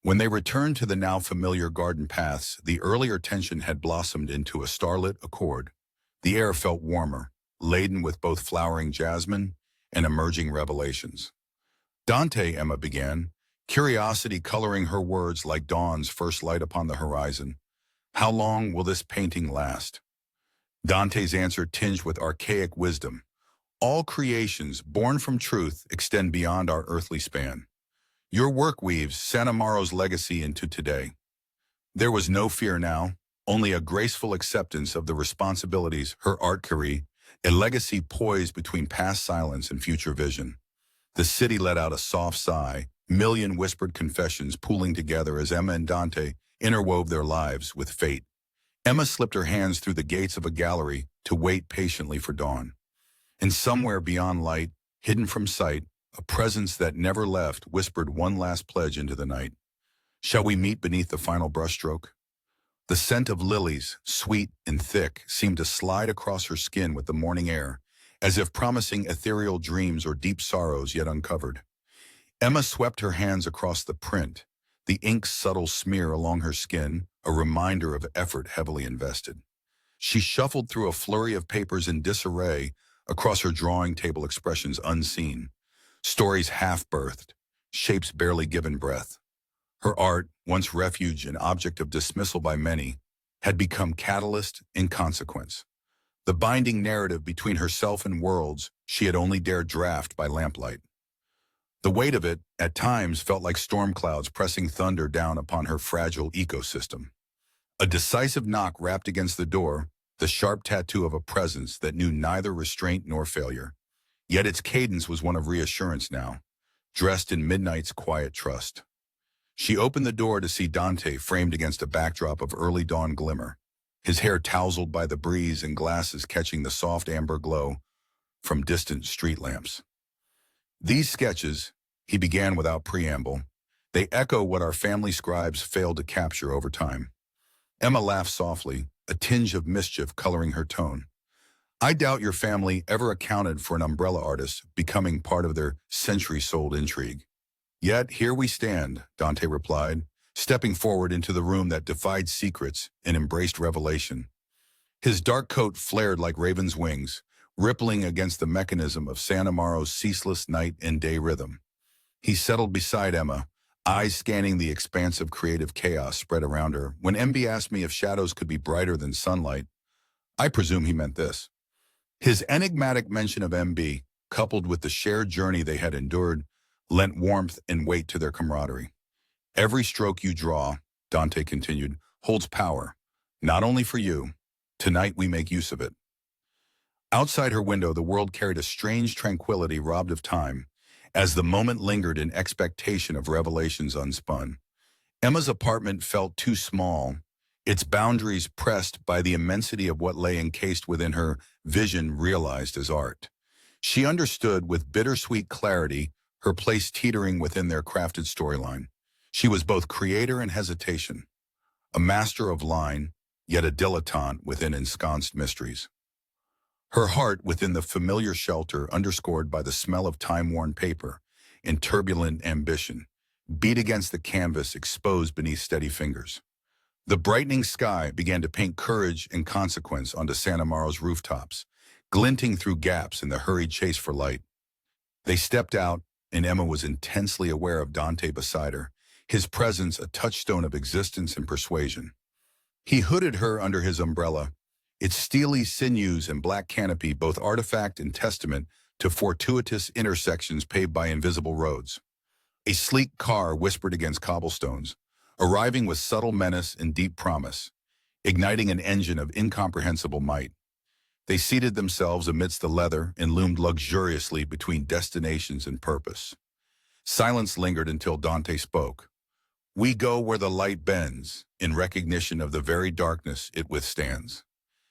When they returned to the now familiar garden paths, the earlier tension had blossomed into a starlit accord. The air felt warmer, laden with both flowering jasmine and emerging revelations. Dante, Emma began, curiosity coloring her words like dawn's first light upon the horizon. How long will this painting last? Dante's answer tinged with archaic wisdom. All creations born from truth extend beyond our earthly span. Your work weaves Santa Mauro's legacy into today. There was no fear now, only a graceful acceptance of the responsibilities her art carried, a legacy poised between past silence and future vision. The city let out a soft sigh, million whispered confessions pooling together as Emma and Dante interwove their lives with fate. Emma slipped her hands through the gates of a gallery to wait patiently for dawn. And somewhere beyond light, hidden from sight, a presence that never left whispered one last pledge into the night. Shall we meet beneath the final brushstroke? The scent of lilies, sweet and thick, seemed to slide across her skin with the morning air, as if promising ethereal dreams or deep sorrows yet uncovered. Emma swept her hands across the print, the ink's subtle smear along her skin, a reminder of effort heavily invested. She shuffled through a flurry of papers in disarray, across her drawing table expressions unseen, stories half-birthed, shapes barely given breath. Her art, once refuge and object of dismissal by many, had become catalyst in consequence. The binding narrative between herself and worlds she had only dared draft by lamplight. The weight of it, at times, felt like storm clouds pressing thunder down upon her fragile ecosystem. A decisive knock rapped against the door, the sharp tattoo of a presence that knew neither restraint nor failure. Yet its cadence was one of reassurance now, dressed in midnight's quiet trust. She opened the door to see Dante framed against a backdrop of early dawn glimmer, his hair tousled by the breeze and glasses catching the soft amber glow from distant street lamps. These sketches, he began without preamble, they echo what our family scribes failed to capture over time. Emma laughed softly, a tinge of mischief coloring her tone. I doubt your family ever accounted for an umbrella artist becoming part of their century-old intrigue. Yet here we stand, Dante replied, stepping forward into the room that defied secrets and embraced revelation. His dark coat flared like raven's wings, rippling against the mechanism of San Amaro's ceaseless night and day rhythm. He settled beside Emma, eyes scanning the expansive creative chaos spread around her. When MB asked me if shadows could be brighter than sunlight, I presume he meant this. His enigmatic mention of MB, coupled with the shared journey they had endured, lent warmth and weight to their camaraderie. Every stroke you draw, Dante continued, holds power, not only for you. Tonight we make use of it. Outside her window, the world carried a strange tranquility robbed of time, as the moment lingered in expectation of revelations unspun. Emma's apartment felt too small, its boundaries pressed by the immensity of what lay encased within her vision realized as art. She understood with bittersweet clarity her place teetering within their crafted storyline. She was both creator and hesitation, a master of line, yet a dilettante within ensconced mysteries. Her heart within the familiar shelter underscored by the smell of time-worn paper and turbulent ambition, beat against the canvas exposed beneath steady fingers. The brightening sky began to paint courage and consequence onto Santa Maro's rooftops, glinting through gaps in the hurried chase for light. They stepped out, and Emma was intensely aware of Dante beside her, his presence a touchstone of existence and persuasion. He hooded her under his umbrella, its steely sinews and black canopy both artifact and testament to fortuitous intersections paved by invisible roads. A sleek car whispered against cobblestones, arriving with subtle menace and deep promise, igniting an engine of incomprehensible might. They seated themselves amidst the leather and loomed luxuriously between destinations and purpose. Silence lingered until Dante spoke. We go where the light bends, in recognition of the very darkness it withstands.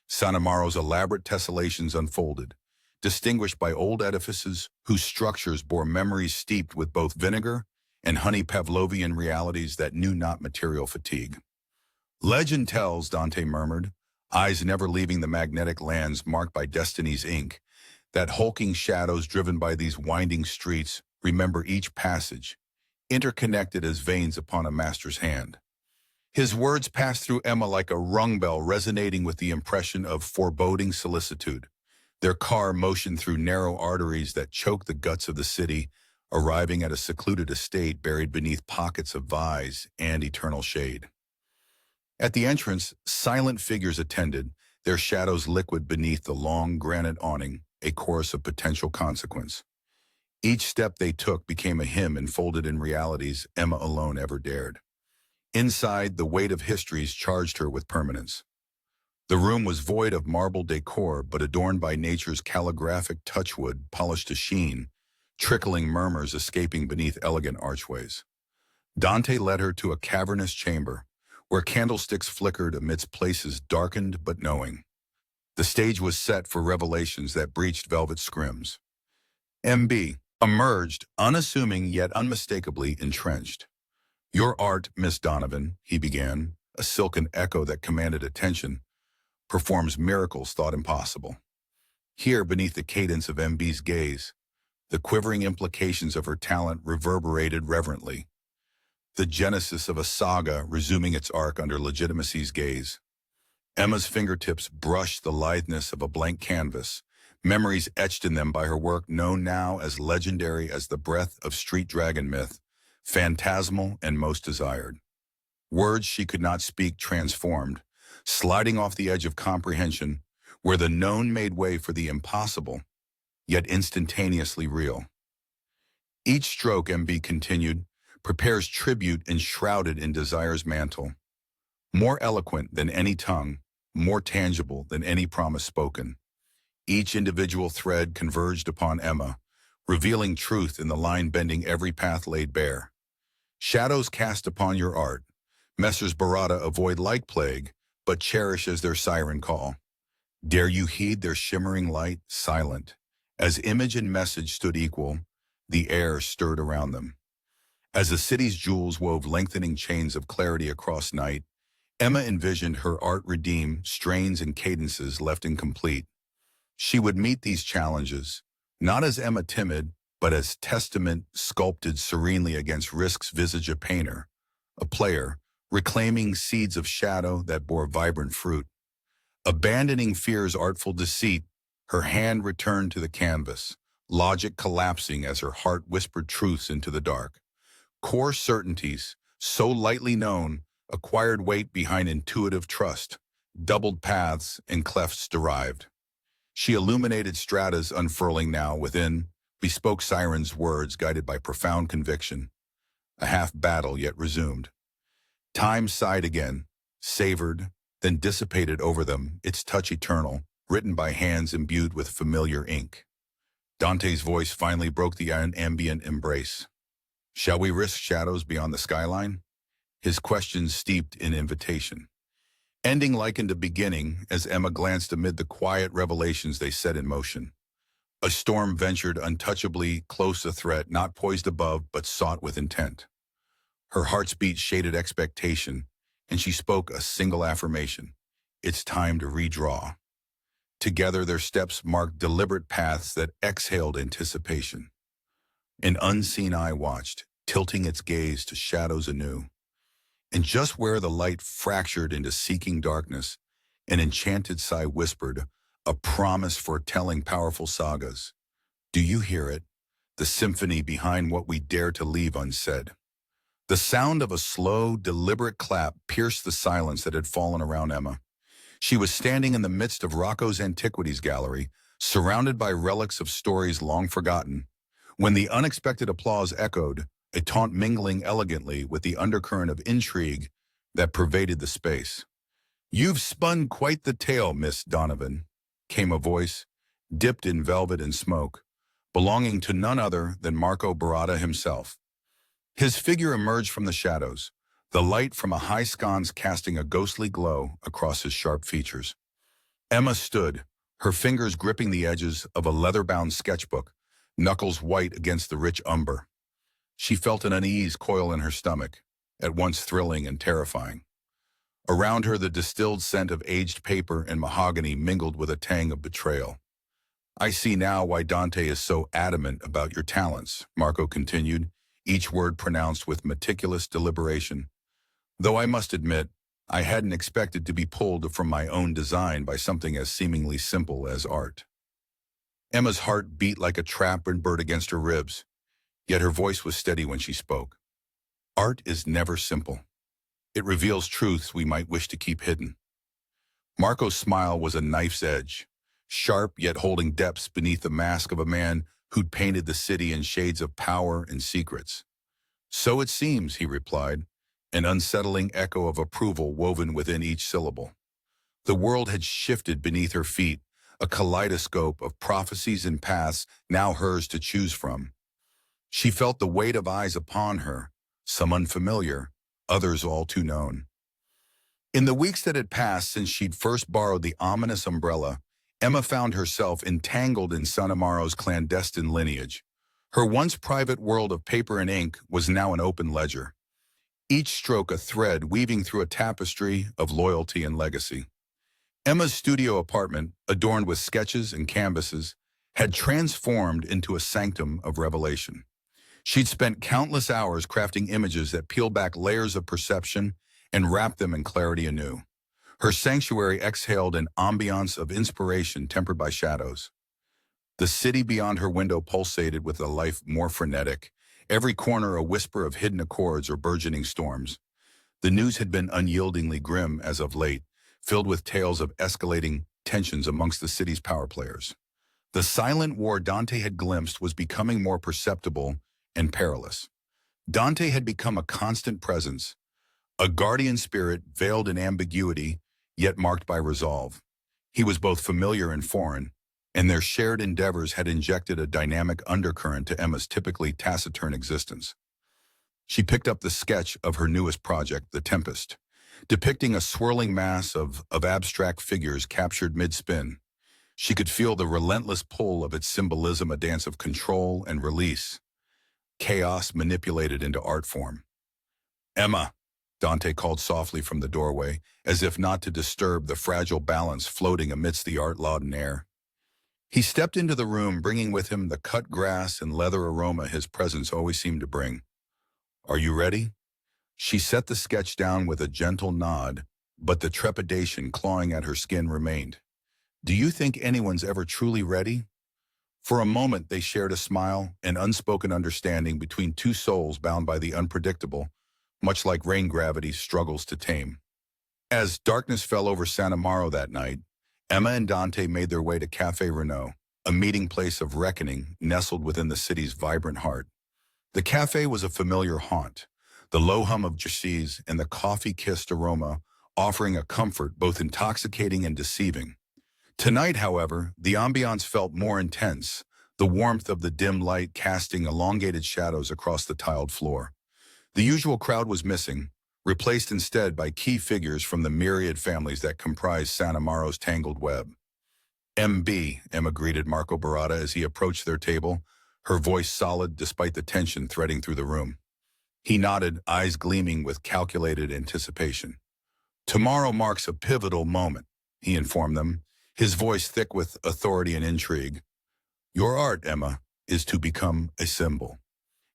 San Amaro's elaborate tessellations unfolded, distinguished by old edifices whose structures bore memories steeped with both vinegar and honey Pavlovian realities that knew not material fatigue. Legend tells, Dante murmured, eyes never leaving the magnetic lands marked by destiny's ink, that hulking shadows driven by these winding streets remember each passage, interconnected as veins upon a master's hand. His words passed through Emma like a rung bell resonating with the impression of foreboding solicitude. Their car motioned through narrow arteries that choked the guts of the city, arriving at a secluded estate buried beneath pockets of vines and eternal shade. At the entrance, silent figures attended, their shadows liquid beneath the long granite awning, a chorus of potential consequence. Each step they took became a hymn enfolded in realities Emma alone ever dared. Inside, the weight of histories charged her with permanence. The room was void of marble decor but adorned by nature's calligraphic touchwood polished to sheen, trickling murmurs escaping beneath elegant archways. Dante led her to a cavernous chamber, where candlesticks flickered amidst places darkened but knowing. The stage was set for revelations that breached velvet scrims. MB emerged, unassuming yet unmistakably entrenched. "Your art, Miss Donovan," he began, a silken echo that commanded attention, "performs miracles thought impossible." Here, beneath the cadence of MB's gaze, the quivering implications of her talent reverberated reverently. The genesis of a saga resuming its arc under Legitimacy's gaze. Emma's fingertips brushed the litheness of a blank canvas, memories etched in them by her work known now as legendary as the breath of street dragon myth, phantasmal and most desired. Words she could not speak transformed, sliding off the edge of comprehension, where the known made way for the impossible, yet instantaneously real. Each stroke, MB continued, prepares tribute enshrouded in desire's mantle. More eloquent than any tongue, more tangible than any promise spoken. Each individual thread converged upon Emma, revealing truth in the line bending every path laid bare. Shadows cast upon your art. Messrs. Barada avoid like plague, but cherish as their siren call. Dare you heed their shimmering light, silent? As image and message stood equal, the air stirred around them. As the city's jewels wove lengthening chains of clarity across night, Emma envisioned her art redeem strains and cadences left incomplete. She would meet these challenges, not as Emma timid, but as testament sculpted serenely against risk's visage a painter, a player, reclaiming seeds of shadow that bore vibrant fruit. Abandoning fear's artful deceit, her hand returned to the canvas, logic collapsing as her heart whispered truths into the dark. Core certainties, so lightly known, acquired weight behind intuitive trust, doubled paths and clefts derived. She illuminated stratas unfurling now within, bespoke sirens' words guided by profound conviction. A half battle yet resumed. Time sighed again, savored, then dissipated over them, its touch eternal, written by hands imbued with familiar ink. Dante's voice finally broke the ambient embrace. "Shall we risk shadows beyond the skyline?" His questions steeped in invitation. Ending likened to beginning as Emma glanced amid the quiet revelations they set in motion. A storm ventured untouchably close, a threat not poised above but sought with intent. Her heart's beat shaded expectation, and she spoke a single affirmation: "It's time to redraw." Together their steps marked deliberate paths that exhaled anticipation. An unseen eye watched, tilting its gaze to shadows anew. And just where the light fractured into seeking darkness, an enchanted sigh whispered, a promise foretelling powerful sagas. Do you hear it? The symphony behind what we dare to leave unsaid. The sound of a slow, deliberate clap pierced the silence that had fallen around Emma. She was standing in the midst of Rocco's Antiquities Gallery, surrounded by relics of stories long forgotten, when the unexpected applause echoed, a taunt mingling elegantly with the undercurrent of intrigue that pervaded the space. "You've spun quite the tale, Miss Donovan," came a voice, dipped in velvet and smoke, belonging to none other than Marco Barada himself. His figure emerged from the shadows, the light from a high sconce casting a ghostly glow across his sharp features. Emma stood, her fingers gripping the edges of a leather-bound sketchbook, knuckles white against the rich umber. She felt an unease coil in her stomach, at once thrilling and terrifying. Around her, the distilled scent of aged paper and mahogany mingled with a tang of betrayal. "I see now why Dante is so adamant about your talents," Marco continued, each word pronounced with meticulous deliberation. "Though I must admit, I hadn't expected to be pulled from my own design by something as seemingly simple as art." Emma's heart beat like a trapped bird against her ribs, yet her voice was steady when she spoke. "Art is never simple. It reveals truths we might wish to keep hidden." Marco's smile was a knife's edge, sharp yet holding depths beneath the mask of a man who'd painted the city in shades of power and secrets. "So it seems," he replied, an unsettling echo of approval woven within each syllable. The world had shifted beneath her feet, a kaleidoscope of prophecies and paths now hers to choose from. She felt the weight of eyes upon her, some unfamiliar, others all too known. In the weeks that had passed since she'd first borrowed the ominous umbrella, Emma found herself entangled in Sanamaro's clandestine lineage. Her once private world of paper and ink was now an open ledger, each stroke a thread weaving through a tapestry of loyalty and legacy. Emma's studio apartment, adorned with sketches and canvases, had transformed into a sanctum of revelation. She'd spent countless hours crafting images that peeled back layers of perception and wrapped them in clarity anew. Her sanctuary exhaled an ambiance of inspiration tempered by shadows. The city beyond her window pulsated with a life more frenetic, every corner a whisper of hidden accords or burgeoning storms. The news had been unyieldingly grim as of late, filled with tales of escalating tensions amongst the city's power players. The silent war Dante had glimpsed was becoming more perceptible and perilous. Dante had become a constant presence, a guardian spirit veiled in ambiguity, yet marked by resolve. He was both familiar and foreign, and their shared endeavors had injected a dynamic undercurrent to Emma's typically taciturn existence. She picked up the sketch of her newest project, The Tempest, depicting a swirling mass of abstract figures captured mid-spin. She could feel the relentless pull of its symbolism, a dance of control and release, chaos manipulated into art form. "Emma," Dante called softly from the doorway, as if not to disturb the fragile balance floating amidst the art-laden air. He stepped into the room, bringing with him the cut grass and leather aroma his presence always seemed to bring. "Are you ready?" She set the sketch down with a gentle nod, but the trepidation clawing at her skin remained. "Do you think anyone's ever truly ready?" For a moment they shared a smile, an unspoken understanding between two souls bound by the unpredictable, much like rain gravity struggles to tame. As darkness fell over Sanamaro that night, Emma and Dante made their way to Café Renault, a meeting place of reckoning nestled within the city's vibrant heart. The cafe was a familiar haunt, the low hum of jacis and the coffee-kissed aroma offering a comfort both intoxicating and deceiving. Tonight, however, the ambiance felt more intense, the warmth of the dim light casting elongated shadows across the tiled floor. The usual crowd was missing, replaced instead by key figures from the myriad families that comprised Sanamaro's tangled web. "MB," Emma greeted Marco Barada as he approached their table, her voice solid despite the tension threading through the room. He nodded, eyes gleaming with calculated anticipation. "Tomorrow marks a pivotal moment," he informed them, his voice thick with authority and intrigue. "Your art, Emma, is to become a symbol."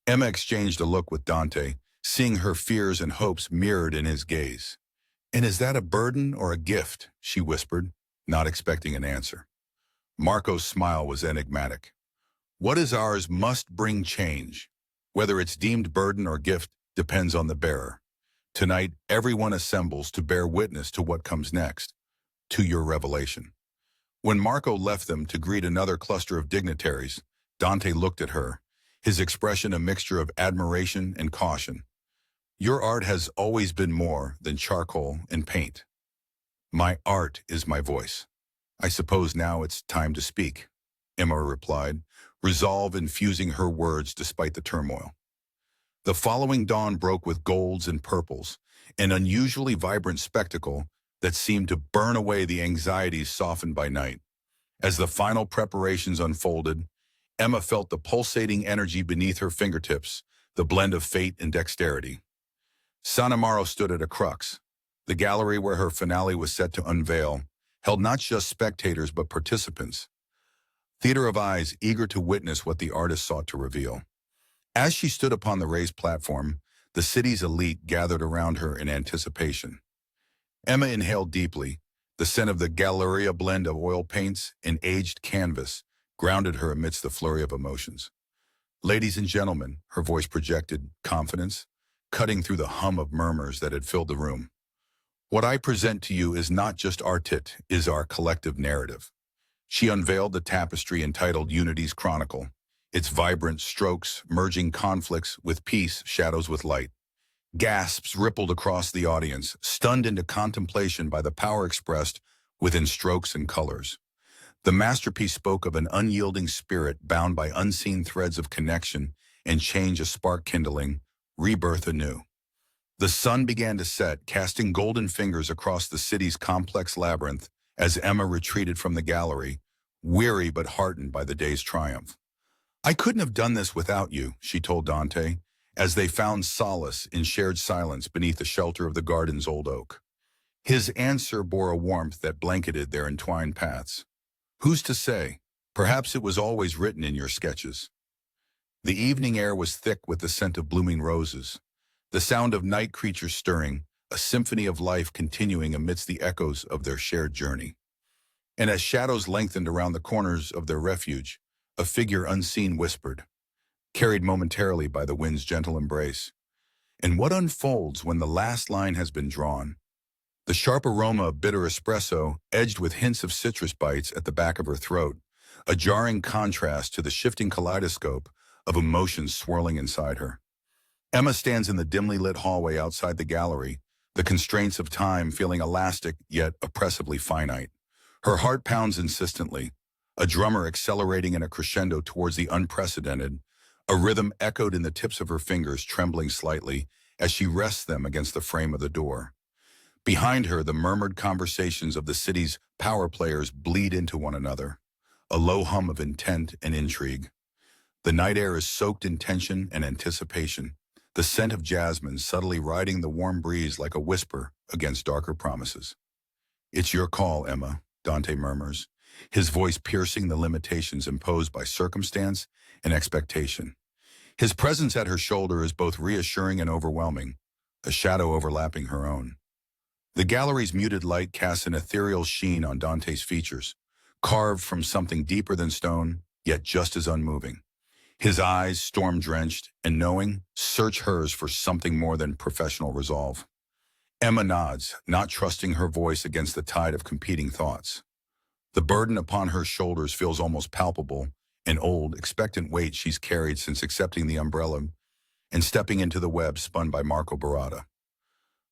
Emma exchanged a look with Dante, seeing her fears and hopes mirrored in his gaze. "And is that a burden or a gift?" she whispered, not expecting an answer. Marco's smile was enigmatic. "What is ours must bring change. Whether it's deemed burden or gift depends on the bearer. Tonight, everyone assembles to bear witness to what comes next, to your revelation." When Marco left them to greet another cluster of dignitaries, Dante looked at her, his expression a mixture of admiration and caution. "Your art has always been more than charcoal and paint." "My art is my voice. I suppose now it's time to speak," Emma replied, resolve infusing her words despite the turmoil. The following dawn broke with golds and purples, an unusually vibrant spectacle that seemed to burn away the anxieties softened by night. As the final preparations unfolded, Emma felt the pulsating energy beneath her fingertips, the blend of fate and dexterity. Sanamaro stood at a crux. The gallery where her finale was set to unveil held not just spectators but participants. Theater of eyes eager to witness what the artist sought to reveal. As she stood upon the raised platform, the city's elite gathered around her in anticipation. Emma inhaled deeply. The scent of the Galleria blend of oil paints and aged canvas grounded her amidst the flurry of emotions. "Ladies and gentlemen," her voice projected confidence, cutting through the hum of murmurs that had filled the room. "What I present to you is not just art, it is our collective narrative." She unveiled the tapestry entitled Unity's Chronicle, its vibrant strokes merging conflicts with peace, shadows with light. Gasps rippled across the audience, stunned into contemplation by the power expressed within strokes and colors. The masterpiece spoke of an unyielding spirit bound by unseen threads of connection and change, a spark kindling, rebirth anew. The sun began to set, casting golden fingers across the city's complex labyrinth as Emma retreated from the gallery, weary but heartened by the day's triumph. "I couldn't have done this without you," she told Dante, as they found solace in shared silence beneath the shelter of the garden's old oak. His answer bore a warmth that blanketed their entwined paths. "Who's to say? Perhaps it was always written in your sketches." The evening air was thick with the scent of blooming roses, the sound of night creatures stirring, a symphony of life continuing amidst the echoes of their shared journey. And as shadows lengthened around the corners of their refuge, a figure unseen whispered, carried momentarily by the wind's gentle embrace. "And what unfolds when the last line has been drawn?" The sharp aroma of bitter espresso, edged with hints of citrus bites at the back of her throat, a jarring contrast to the shifting kaleidoscope of emotions swirling inside her. Emma stands in the dimly lit hallway outside the gallery, the constraints of time feeling elastic yet oppressively finite. Her heart pounds insistently, a drummer accelerating in a crescendo towards the unprecedented, a rhythm echoed in the tips of her fingers trembling slightly as she rests them against the frame of the door. Behind her, the murmured conversations of the city's power players bleed into one another, a low hum of intent and intrigue. The night air is soaked in tension and anticipation, the scent of jasmine subtly riding the warm breeze like a whisper against darker promises. "It's your call, Emma," Dante murmurs, his voice piercing the limitations imposed by circumstance and expectation. His presence at her shoulder is both reassuring and overwhelming, a shadow overlapping her own. The gallery's muted light casts an ethereal sheen on Dante's features, carved from something deeper than stone, yet just as unmoving. His eyes, storm-drenched and knowing, search hers for something more than professional resolve. Emma nods, not trusting her voice against the tide of competing thoughts. The burden upon her shoulders feels almost palpable, an old, expectant weight she's carried since accepting the umbrella and stepping into the web spun by Marco Barada.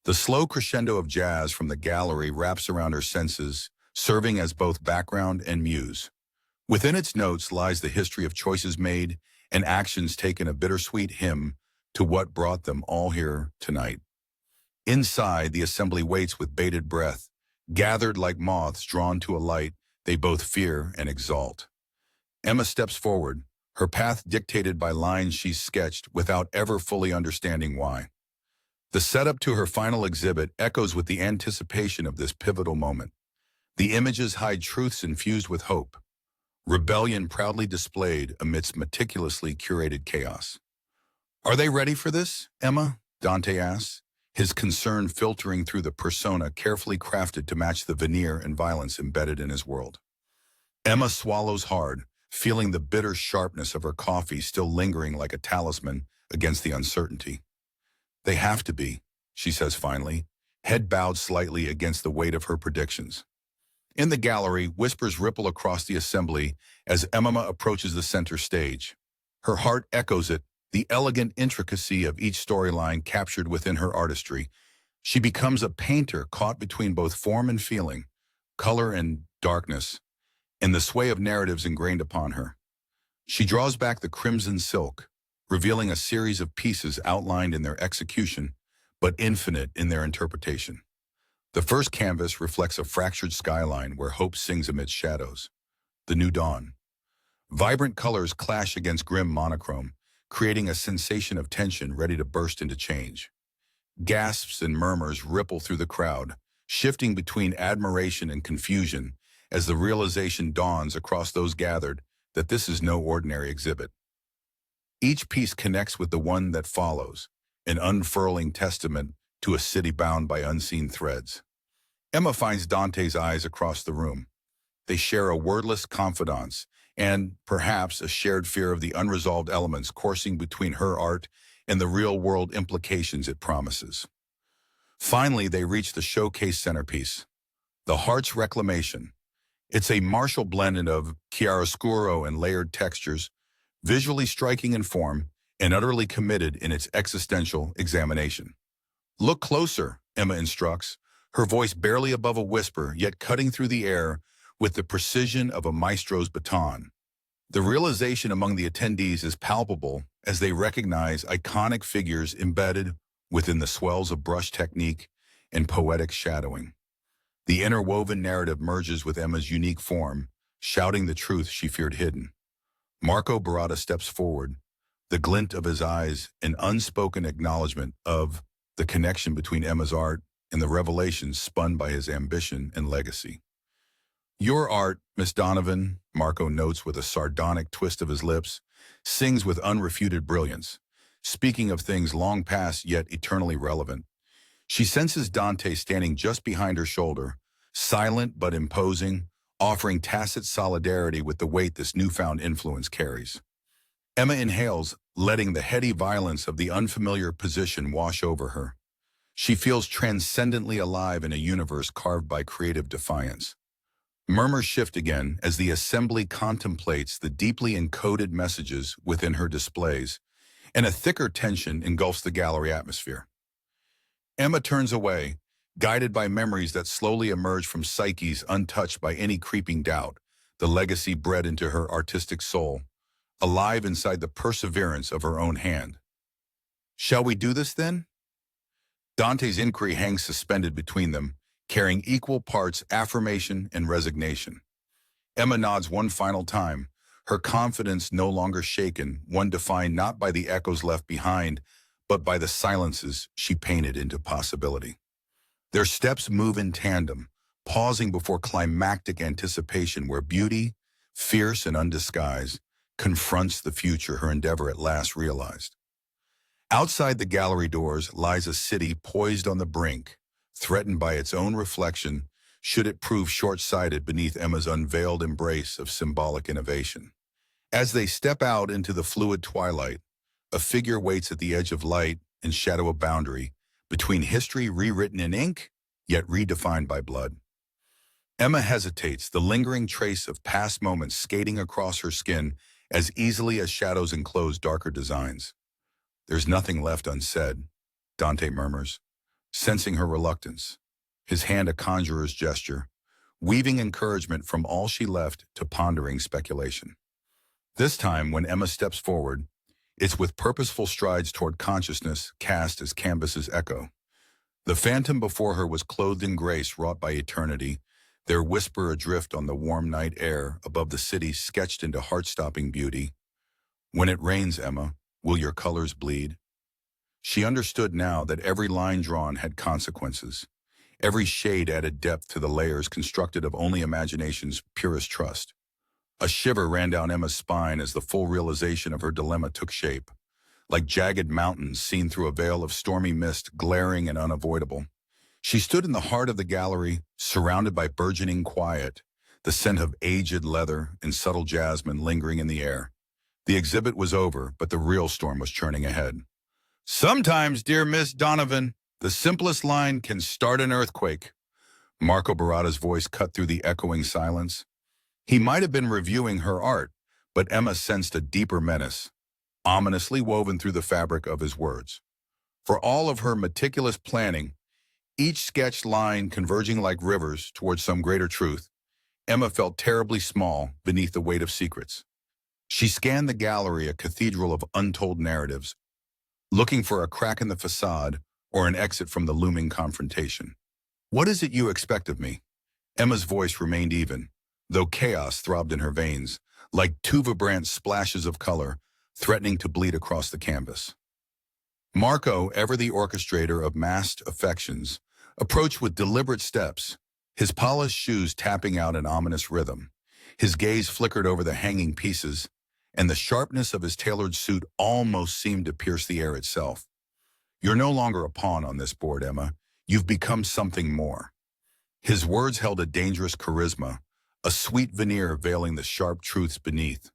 The slow crescendo of jazz from the gallery wraps around her senses, serving as both background and muse. Within its notes lies the history of choices made and actions taken, a bittersweet hymn to what brought them all here tonight. Inside, the assembly waits with bated breath, gathered like moths drawn to a light they both fear and exalt. Emma steps forward, her path dictated by lines she's sketched without ever fully understanding why. The setup to her final exhibit echoes with the anticipation of this pivotal moment. The images hide truths infused with hope, rebellion proudly displayed amidst meticulously curated chaos. "Are they ready for this, Emma?" Dante asks, his concern filtering through the persona carefully crafted to match the veneer and violence embedded in his world. Emma swallows hard, feeling the bitter sharpness of her coffee still lingering like a talisman against the uncertainty. "They have to be," she says finally, head bowed slightly against the weight of her predictions. In the gallery, whispers ripple across the assembly as Emma approaches the center stage. Her heart echoes it, the elegant intricacy of each storyline captured within her artistry. She becomes a painter caught between both form and feeling, color and darkness, and the sway of narratives ingrained upon her. She draws back the crimson silk, revealing a series of pieces outlined in their execution, but infinite in their interpretation. The first canvas reflects a fractured skyline where hope sings amidst shadows. The new dawn. Vibrant colors clash against grim monochrome, creating a sensation of tension ready to burst into change. Gasps and murmurs ripple through the crowd, shifting between admiration and confusion as the realization dawns across those gathered that this is no ordinary exhibit. Each piece connects with the one that follows, an unfurling testament to a city bound by unseen threads. Emma finds Dante's eyes across the room. They share a wordless confidence and, perhaps, a shared fear of the unresolved elements coursing between her art and the real-world implications it promises. Finally, they reach the showcase centerpiece, the Heart's Reclamation. It's a martial blend of chiaroscuro and layered textures, visually striking in form and utterly committed in its existential examination. "Look closer," Emma instructs, her voice barely above a whisper, yet cutting through the air with the precision of a maestro's baton. The realization among the attendees is palpable as they recognize iconic figures embedded within the swells of brush technique and poetic shadowing. The interwoven narrative merges with Emma's unique form, shouting the truth she feared hidden. Marco Barada steps forward, the glint of his eyes an unspoken acknowledgement of the connection between Emma's art and the revelations spun by his ambition and legacy. Your art, Miss Donovan, Marco notes with a sardonic twist of his lips, sings with unrefuted brilliance, speaking of things long past yet eternally relevant. She senses Dante standing just behind her shoulder, silent but imposing, offering tacit solidarity with the weight this newfound influence carries. Emma inhales, letting the heady violence of the unfamiliar position wash over her. She feels transcendently alive in a universe carved by creative defiance. Murmurs shift again as the assembly contemplates the deeply encoded messages within her displays, and a thicker tension engulfs the gallery atmosphere. Emma turns away, guided by memories that slowly emerge from psyches untouched by any creeping doubt, the legacy bred into her artistic soul, alive inside the perseverance of her own hand. Shall we do this then? Dante's inquiry hangs suspended between them, carrying equal parts affirmation and resignation. Emma nods one final time, her confidence no longer shaken, one defined not by the echoes left behind, but by the silences she painted into possibility. Their steps move in tandem, pausing before climactic anticipation where beauty, fierce and undisguised, confronts the future her endeavor at last realized. Outside the gallery doors lies a city poised on the brink, threatened by its own reflection should it prove short-sighted beneath Emma's unveiled embrace of symbolic innovation. As they step out into the fluid twilight, a figure waits at the edge of light and shadow a boundary between history rewritten in ink, yet redefined by blood. Emma hesitates, the lingering trace of past moments skating across her skin as easily as shadows enclose darker designs. There's nothing left unsaid, Dante murmurs, sensing her reluctance, his hand a conjurer's gesture, weaving encouragement from all she left to pondering speculation. This time, when Emma steps forward, it's with purposeful strides toward consciousness cast as canvas's echo. The phantom before her was clothed in grace wrought by eternity, their whisper adrift on the warm night air above the city sketched into heart-stopping beauty. When it rains, Emma, will your colors bleed? She understood now that every line drawn had consequences. Every shade added depth to the layers constructed of only imagination's purest trust. A shiver ran down Emma's spine as the full realization of her dilemma took shape, like jagged mountains seen through a veil of stormy mist, glaring and unavoidable. She stood in the heart of the gallery, surrounded by burgeoning quiet, the scent of aged leather and subtle jasmine lingering in the air. The exhibit was over, but the real storm was churning ahead. Sometimes, dear Miss Donovan, the simplest line can start an earthquake. Marco Barada's voice cut through the echoing silence. He might have been reviewing her art, but Emma sensed a deeper menace, ominously woven through the fabric of his words. For all of her meticulous planning, each sketched line converging like rivers towards some greater truth, Emma felt terribly small beneath the weight of secrets. She scanned the gallery, a cathedral of untold narratives, looking for a crack in the facade or an exit from the looming confrontation. What is it you expect of me? Emma's voice remained even, though chaos throbbed in her veins, like two vibrant splashes of color, threatening to bleed across the canvas. Marco, ever the orchestrator of massed affections, approached with deliberate steps, his polished shoes tapping out an ominous rhythm. His gaze flickered over the hanging pieces, and the sharpness of his tailored suit almost seemed to pierce the air itself. You're no longer a pawn on this board, Emma. You've become something more. His words held a dangerous charisma, a sweet veneer veiling the sharp truths beneath.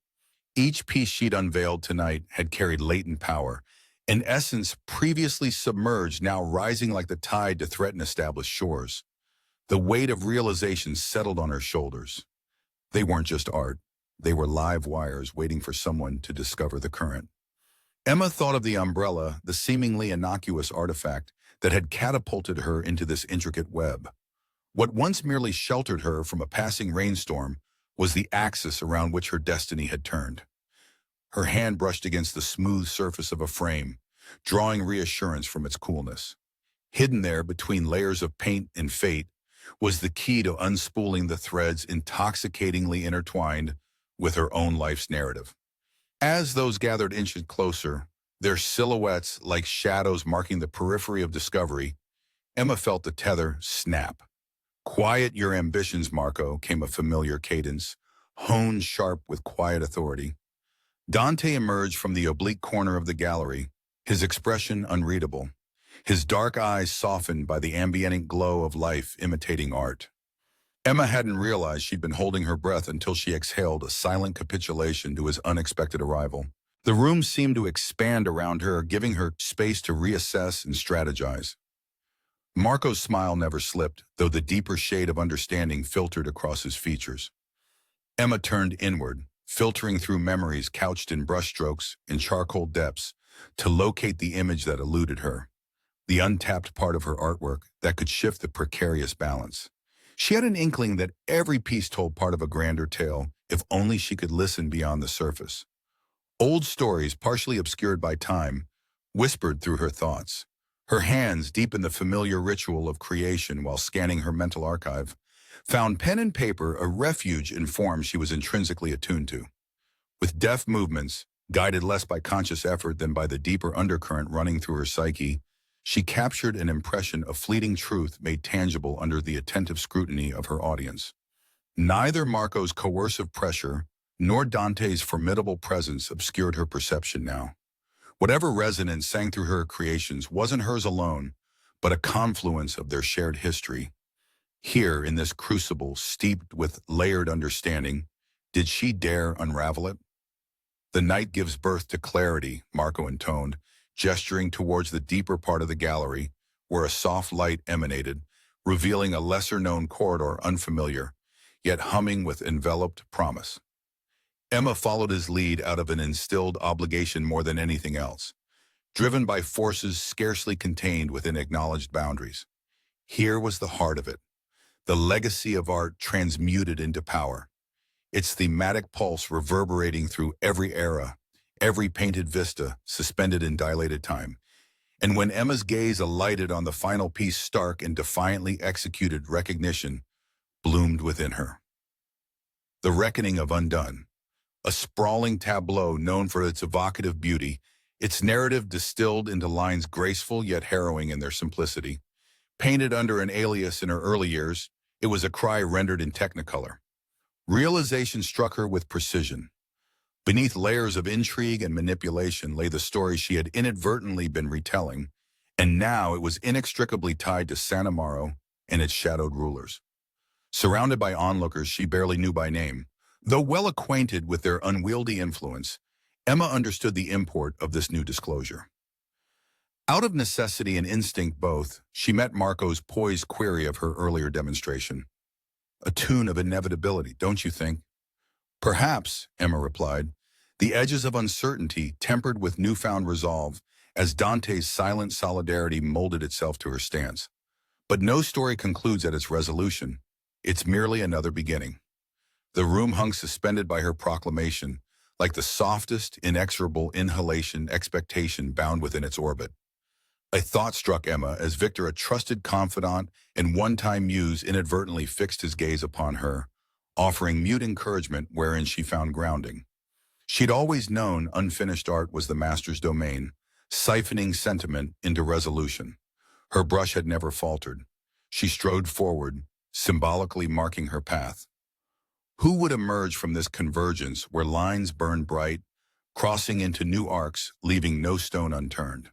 Each piece she'd unveiled tonight had carried latent power, an essence previously submerged now rising like the tide to threaten established shores. The weight of realization settled on her shoulders. They weren't just art. They were live wires waiting for someone to discover the current. Emma thought of the umbrella, the seemingly innocuous artifact that had catapulted her into this intricate web. What once merely sheltered her from a passing rainstorm was the axis around which her destiny had turned. Her hand brushed against the smooth surface of a frame, drawing reassurance from its coolness. Hidden there between layers of paint and fate was the key to unspooling the threads intoxicatingly intertwined with her own life's narrative. As those gathered inches closer, their silhouettes like shadows marking the periphery of discovery, Emma felt the tether snap. "Quiet your ambitions, Marco," came a familiar cadence, honed sharp with quiet authority. Dante emerged from the oblique corner of the gallery, his expression unreadable, his dark eyes softened by the ambient glow of life imitating art. Emma hadn't realized she'd been holding her breath until she exhaled a silent capitulation to his unexpected arrival. The room seemed to expand around her, giving her space to reassess and strategize. Marco's smile never slipped, though the deeper shade of understanding filtered across his features. Emma turned inward, filtering through memories couched in brushstrokes and charcoal depths to locate the image that eluded her, the untapped part of her artwork that could shift the precarious balance. She had an inkling that every piece told part of a grander tale, if only she could listen beyond the surface. Old stories, partially obscured by time, whispered through her thoughts. Her hands, deep in the familiar ritual of creation while scanning her mental archive, found pen and paper a refuge in forms she was intrinsically attuned to. With deft movements, guided less by conscious effort than by the deeper undercurrent running through her psyche, she captured an impression of fleeting truth made tangible under the attentive scrutiny of her audience. Neither Marco's coercive pressure nor Dante's formidable presence obscured her perception now. Whatever resonance sang through her creations wasn't hers alone, but a confluence of their shared history. Here, in this crucible steeped with layered understanding, did she dare unravel it? "The night gives birth to clarity," Marco intoned, gesturing towards the deeper part of the gallery, where a soft light emanated, revealing a lesser-known corridor unfamiliar, yet humming with enveloped promise. Emma followed his lead out of an instilled obligation more than anything else, driven by forces scarcely contained within acknowledged boundaries. Here was the heart of it, the legacy of art transmuted into power, its thematic pulse reverberating through every era, every painted vista suspended in dilated time. And when Emma's gaze alighted on the final piece, stark and defiantly executed recognition bloomed within her. The Reckoning of Undone, a sprawling tableau known for its evocative beauty, its narrative distilled into lines graceful yet harrowing in their simplicity. Painted under an alias in her early years, it was a cry rendered in technicolor. Realization struck her with precision. Beneath layers of intrigue and manipulation lay the story she had inadvertently been retelling, and now it was inextricably tied to San Amaro and its shadowed rulers. Surrounded by onlookers she barely knew by name, though well acquainted with their unwieldy influence, Emma understood the import of this new disclosure. Out of necessity and instinct both, she met Marco's poised query of her earlier demonstration. "A tune of inevitability, don't you think?" "Perhaps," Emma replied, the edges of uncertainty tempered with newfound resolve as Dante's silent solidarity molded itself to her stance. "But no story concludes at its resolution. It's merely another beginning." The room hung suspended by her proclamation, like the softest, inexorable inhalation expectation bound within its orbit. A thought struck Emma as Victor, a trusted confidant and one-time muse, inadvertently fixed his gaze upon her, offering mute encouragement wherein she found grounding. She'd always known unfinished art was the master's domain, siphoning sentiment into resolution. Her brush had never faltered. She strode forward, symbolically marking her path. Who would emerge from this convergence where lines burned bright, crossing into new arcs, leaving no stone unturned?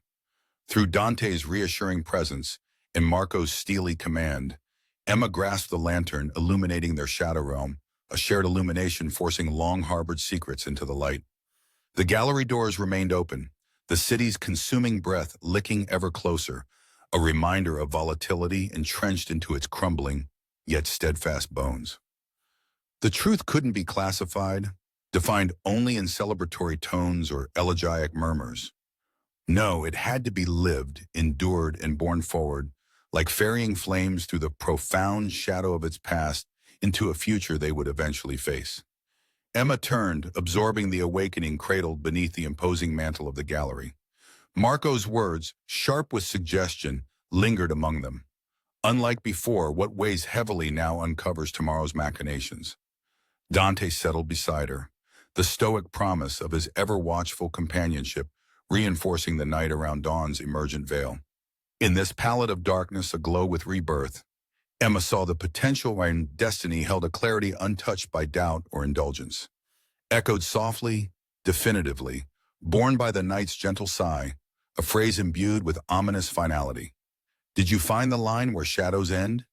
Through Dante's reassuring presence and Marco's steely command, Emma grasped the lantern, illuminating their shadow realm, a shared illumination forcing long-harbored secrets into the light. The gallery doors remained open, the city's consuming breath licking ever closer, a reminder of volatility entrenched into its crumbling, yet steadfast bones. The truth couldn't be classified, defined only in celebratory tones or elegiac murmurs. No, it had to be lived, endured, and borne forward, like ferrying flames through the profound shadow of its past into a future they would eventually face. Emma turned, absorbing the awakening cradled beneath the imposing mantle of the gallery. Marco's words, sharp with suggestion, lingered among them. Unlike before, what weighs heavily now uncovers tomorrow's machinations. Dante settled beside her, the stoic promise of his ever-watchful companionship reinforcing the night around dawn's emergent veil. In this palette of darkness aglow with rebirth, Emma saw the potential wherein destiny held a clarity untouched by doubt or indulgence. Echoed softly, definitively, borne by the night's gentle sigh, a phrase imbued with ominous finality. Did you find the line where shadows end?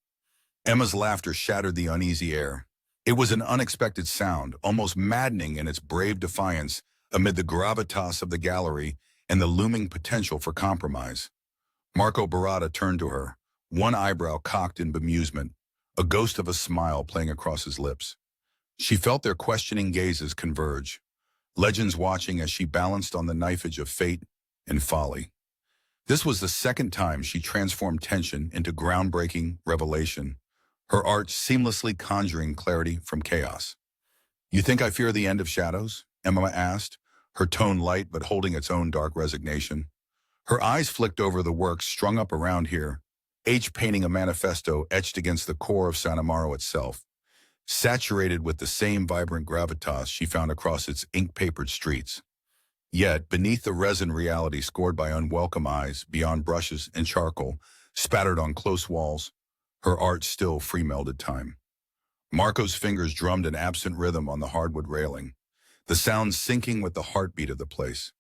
Emma's laughter shattered the uneasy air. It was an unexpected sound, almost maddening in its brave defiance amid the gravitas of the gallery and the looming potential for compromise. Marco Barada turned to her, one eyebrow cocked in bemusement, a ghost of a smile playing across his lips. She felt their questioning gazes converge, legends watching as she balanced on the knife edge of fate and folly. This was the second time she transformed tension into groundbreaking revelation, her art seamlessly conjuring clarity from chaos. You think I fear the end of shadows? Emma asked, her tone light but holding its own dark resignation. Her eyes flicked over the works strung up around here, each painting a manifesto etched against the core of San Amaro itself, saturated with the same vibrant gravitas she found across its ink-papered streets. Yet, beneath the resin reality scored by unwelcome eyes, beyond brushes and charcoal, spattered on close walls, her art still free-melded time. Marco's fingers drummed an absent rhythm on the hardwood railing, the sound syncing with the heartbeat of the place.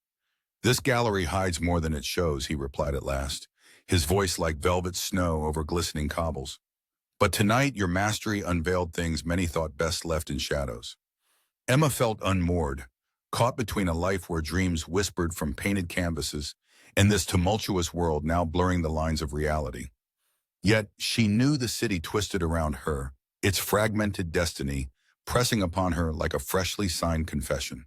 This gallery hides more than it shows, he replied at last, his voice like velvet snow over glistening cobbles. But tonight your mastery unveiled things many thought best left in shadows. Emma felt unmoored, caught between a life where dreams whispered from painted canvases and this tumultuous world now blurring the lines of reality. Yet she knew the city twisted around her, its fragmented destiny pressing upon her like a freshly signed confession.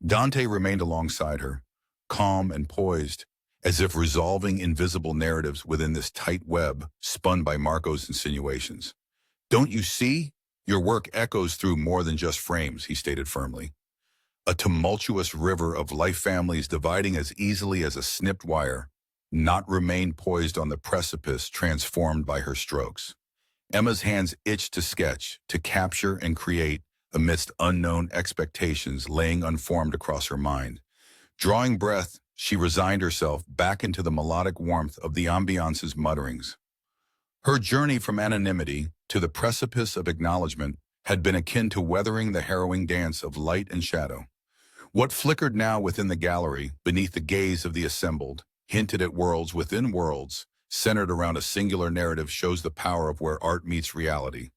Dante remained alongside her, calm and poised, as if resolving invisible narratives within this tight web spun by Marco's insinuations. Don't you see? Your work echoes through more than just frames, he stated firmly. A tumultuous river of life families dividing as easily as a snipped wire, not remain poised on the precipice transformed by her strokes. Emma's hands itched to sketch, to capture and create amidst unknown expectations laying unformed across her mind. Drawing breath, she resigned herself back into the melodic warmth of the ambiance's mutterings. Her journey from anonymity to the precipice of acknowledgement had been akin to weathering the harrowing dance of light and shadow. What flickered now within the gallery, beneath the gaze of the assembled, hinted at worlds within worlds, centered around a singular narrative shows the power of where art meets reality.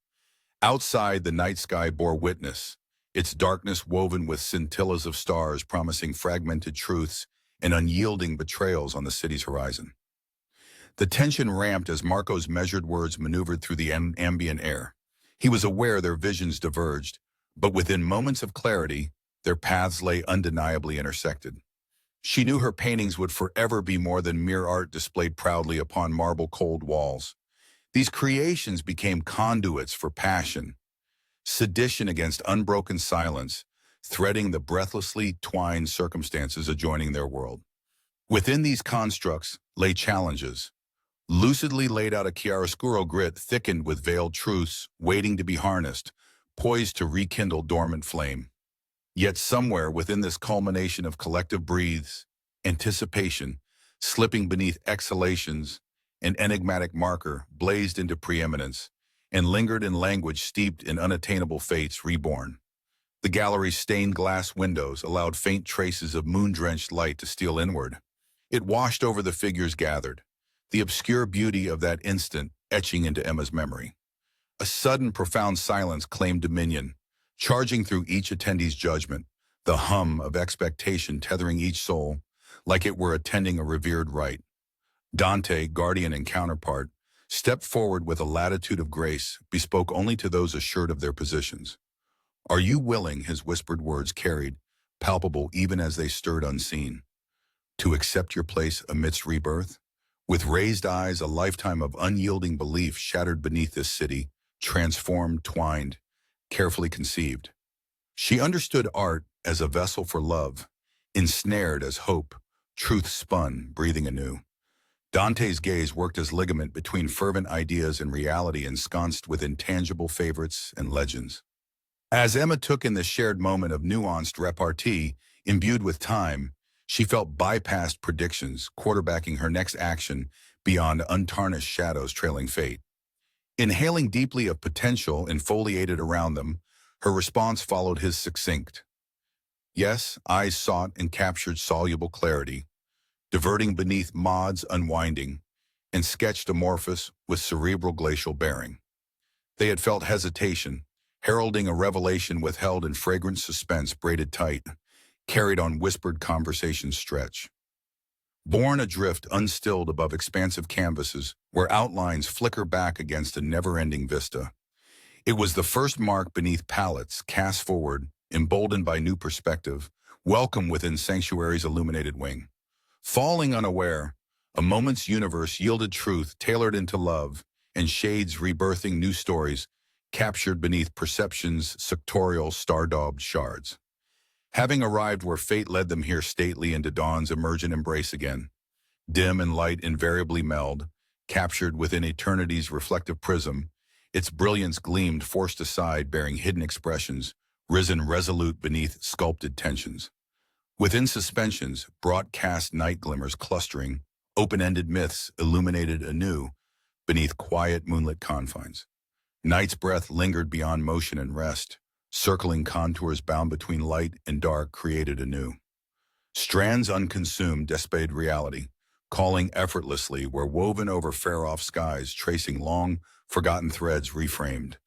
Outside, the night sky bore witness, its darkness woven with scintillas of stars promising fragmented truths and unyielding betrayals on the city's horizon. The tension ramped as Marco's measured words maneuvered through the ambient air. He was aware their visions diverged, but within moments of clarity, their paths lay undeniably intersected. She knew her paintings would forever be more than mere art displayed proudly upon marble cold walls. These creations became conduits for passion, sedition against unbroken silence, threading the breathlessly twined circumstances adjoining their world. Within these constructs lay challenges, lucidly laid out a chiaroscuro grit thickened with veiled truths, waiting to be harnessed, poised to rekindle dormant flame. Yet somewhere within this culmination of collective breaths, anticipation, slipping beneath exhalations, an enigmatic marker blazed into preeminence and lingered in language steeped in unattainable fates reborn. The gallery's stained glass windows allowed faint traces of moon-drenched light to steal inward. It washed over the figures gathered, the obscure beauty of that instant etching into Emma's memory. A sudden profound silence claimed dominion, charging through each attendee's judgment, the hum of expectation tethering each soul, like it were attending a revered rite. Dante, guardian and counterpart, stepped forward with a latitude of grace bespoke only to those assured of their positions. Are you willing, his whispered words carried, palpable even as they stirred unseen, to accept your place amidst rebirth? With raised eyes, a lifetime of unyielding belief shattered beneath this city, transformed, twined, carefully conceived. She understood art as a vessel for love, ensnared as hope, truth spun, breathing anew. Dante's gaze worked as ligament between fervent ideas and reality ensconced within tangible favorites and legends. As Emma took in the shared moment of nuanced repartee, imbued with time, she felt bypassed predictions, quarterbacking her next action beyond untarnished shadows trailing fate. Inhaling deeply of potential infoliated around them, her response followed his succinct. Yes, eyes sought and captured soluble clarity, diverting beneath Maud's unwinding, and sketched amorphous with cerebral glacial bearing. They had felt hesitation, heralding a revelation withheld in fragrant suspense braided tight, carried on whispered conversations stretch. Borne adrift unstilled above expansive canvases where outlines flicker back against a never-ending vista. It was the first mark beneath palettes cast forward, emboldened by new perspective, welcome within sanctuary's illuminated wing. Falling unaware, a moment's universe yielded truth tailored into love, and shades rebirthing new stories, captured beneath perception's sectorial star-daubed shards. Having arrived where fate led them here stately into dawn's emergent embrace again, dim and light invariably meld, captured within eternity's reflective prism, its brilliance gleamed forced aside bearing hidden expressions, risen resolute beneath sculpted tensions. Within suspensions, broadcast night glimmers clustering, open-ended myths illuminated anew beneath quiet moonlit confines. Night's breath lingered beyond motion and rest, circling contours bound between light and dark created anew. Strands unconsumed displayed reality, calling effortlessly where woven over far-off skies, tracing long, forgotten threads reframed.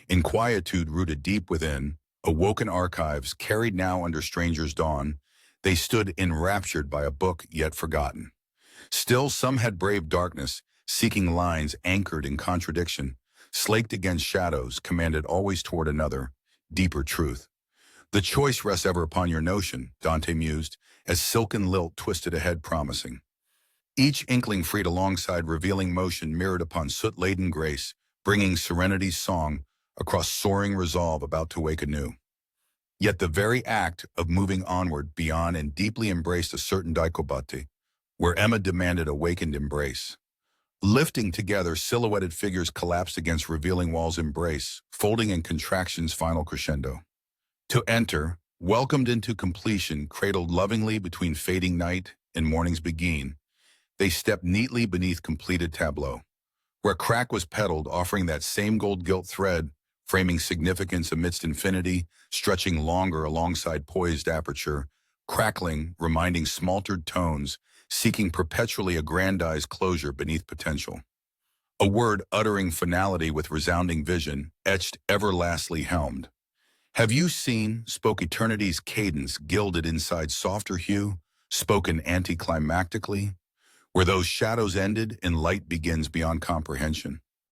In quietude rooted deep within, awoken archives carried now under strangers' dawn, they stood enraptured by a book yet forgotten. Still some had braved darkness, seeking lines anchored in contradiction, slaked against shadows, commanded always toward another, deeper truth. The choice rests ever upon your notion, Dante mused, as silken lilt twisted ahead promising. Each inkling freed alongside revealing motion mirrored upon soot-laden grace, bringing serenity's song across soaring resolve about to wake anew. Yet the very act of moving onward beyond and deeply embraced a certain dikobate, where Emma demanded awakened embrace. Lifting together, silhouetted figures collapsed against revealing walls' embrace, folding in contraction's final crescendo. To enter, welcomed into completion, cradled lovingly between fading night and morning's beguine, they stepped neatly beneath completed tableau, where crack was petaled, offering that same gold-gilt thread, framing significance amidst infinity, stretching longer alongside poised aperture, crackling, reminding smaltered tones, seeking perpetually aggrandized closure beneath potential. A word uttering finality with resounding vision, etched everlastingly helmed. Have you seen, spoke eternity's cadence gilded inside softer hue, spoken anticlimactically, where those shadows ended and light begins beyond comprehension?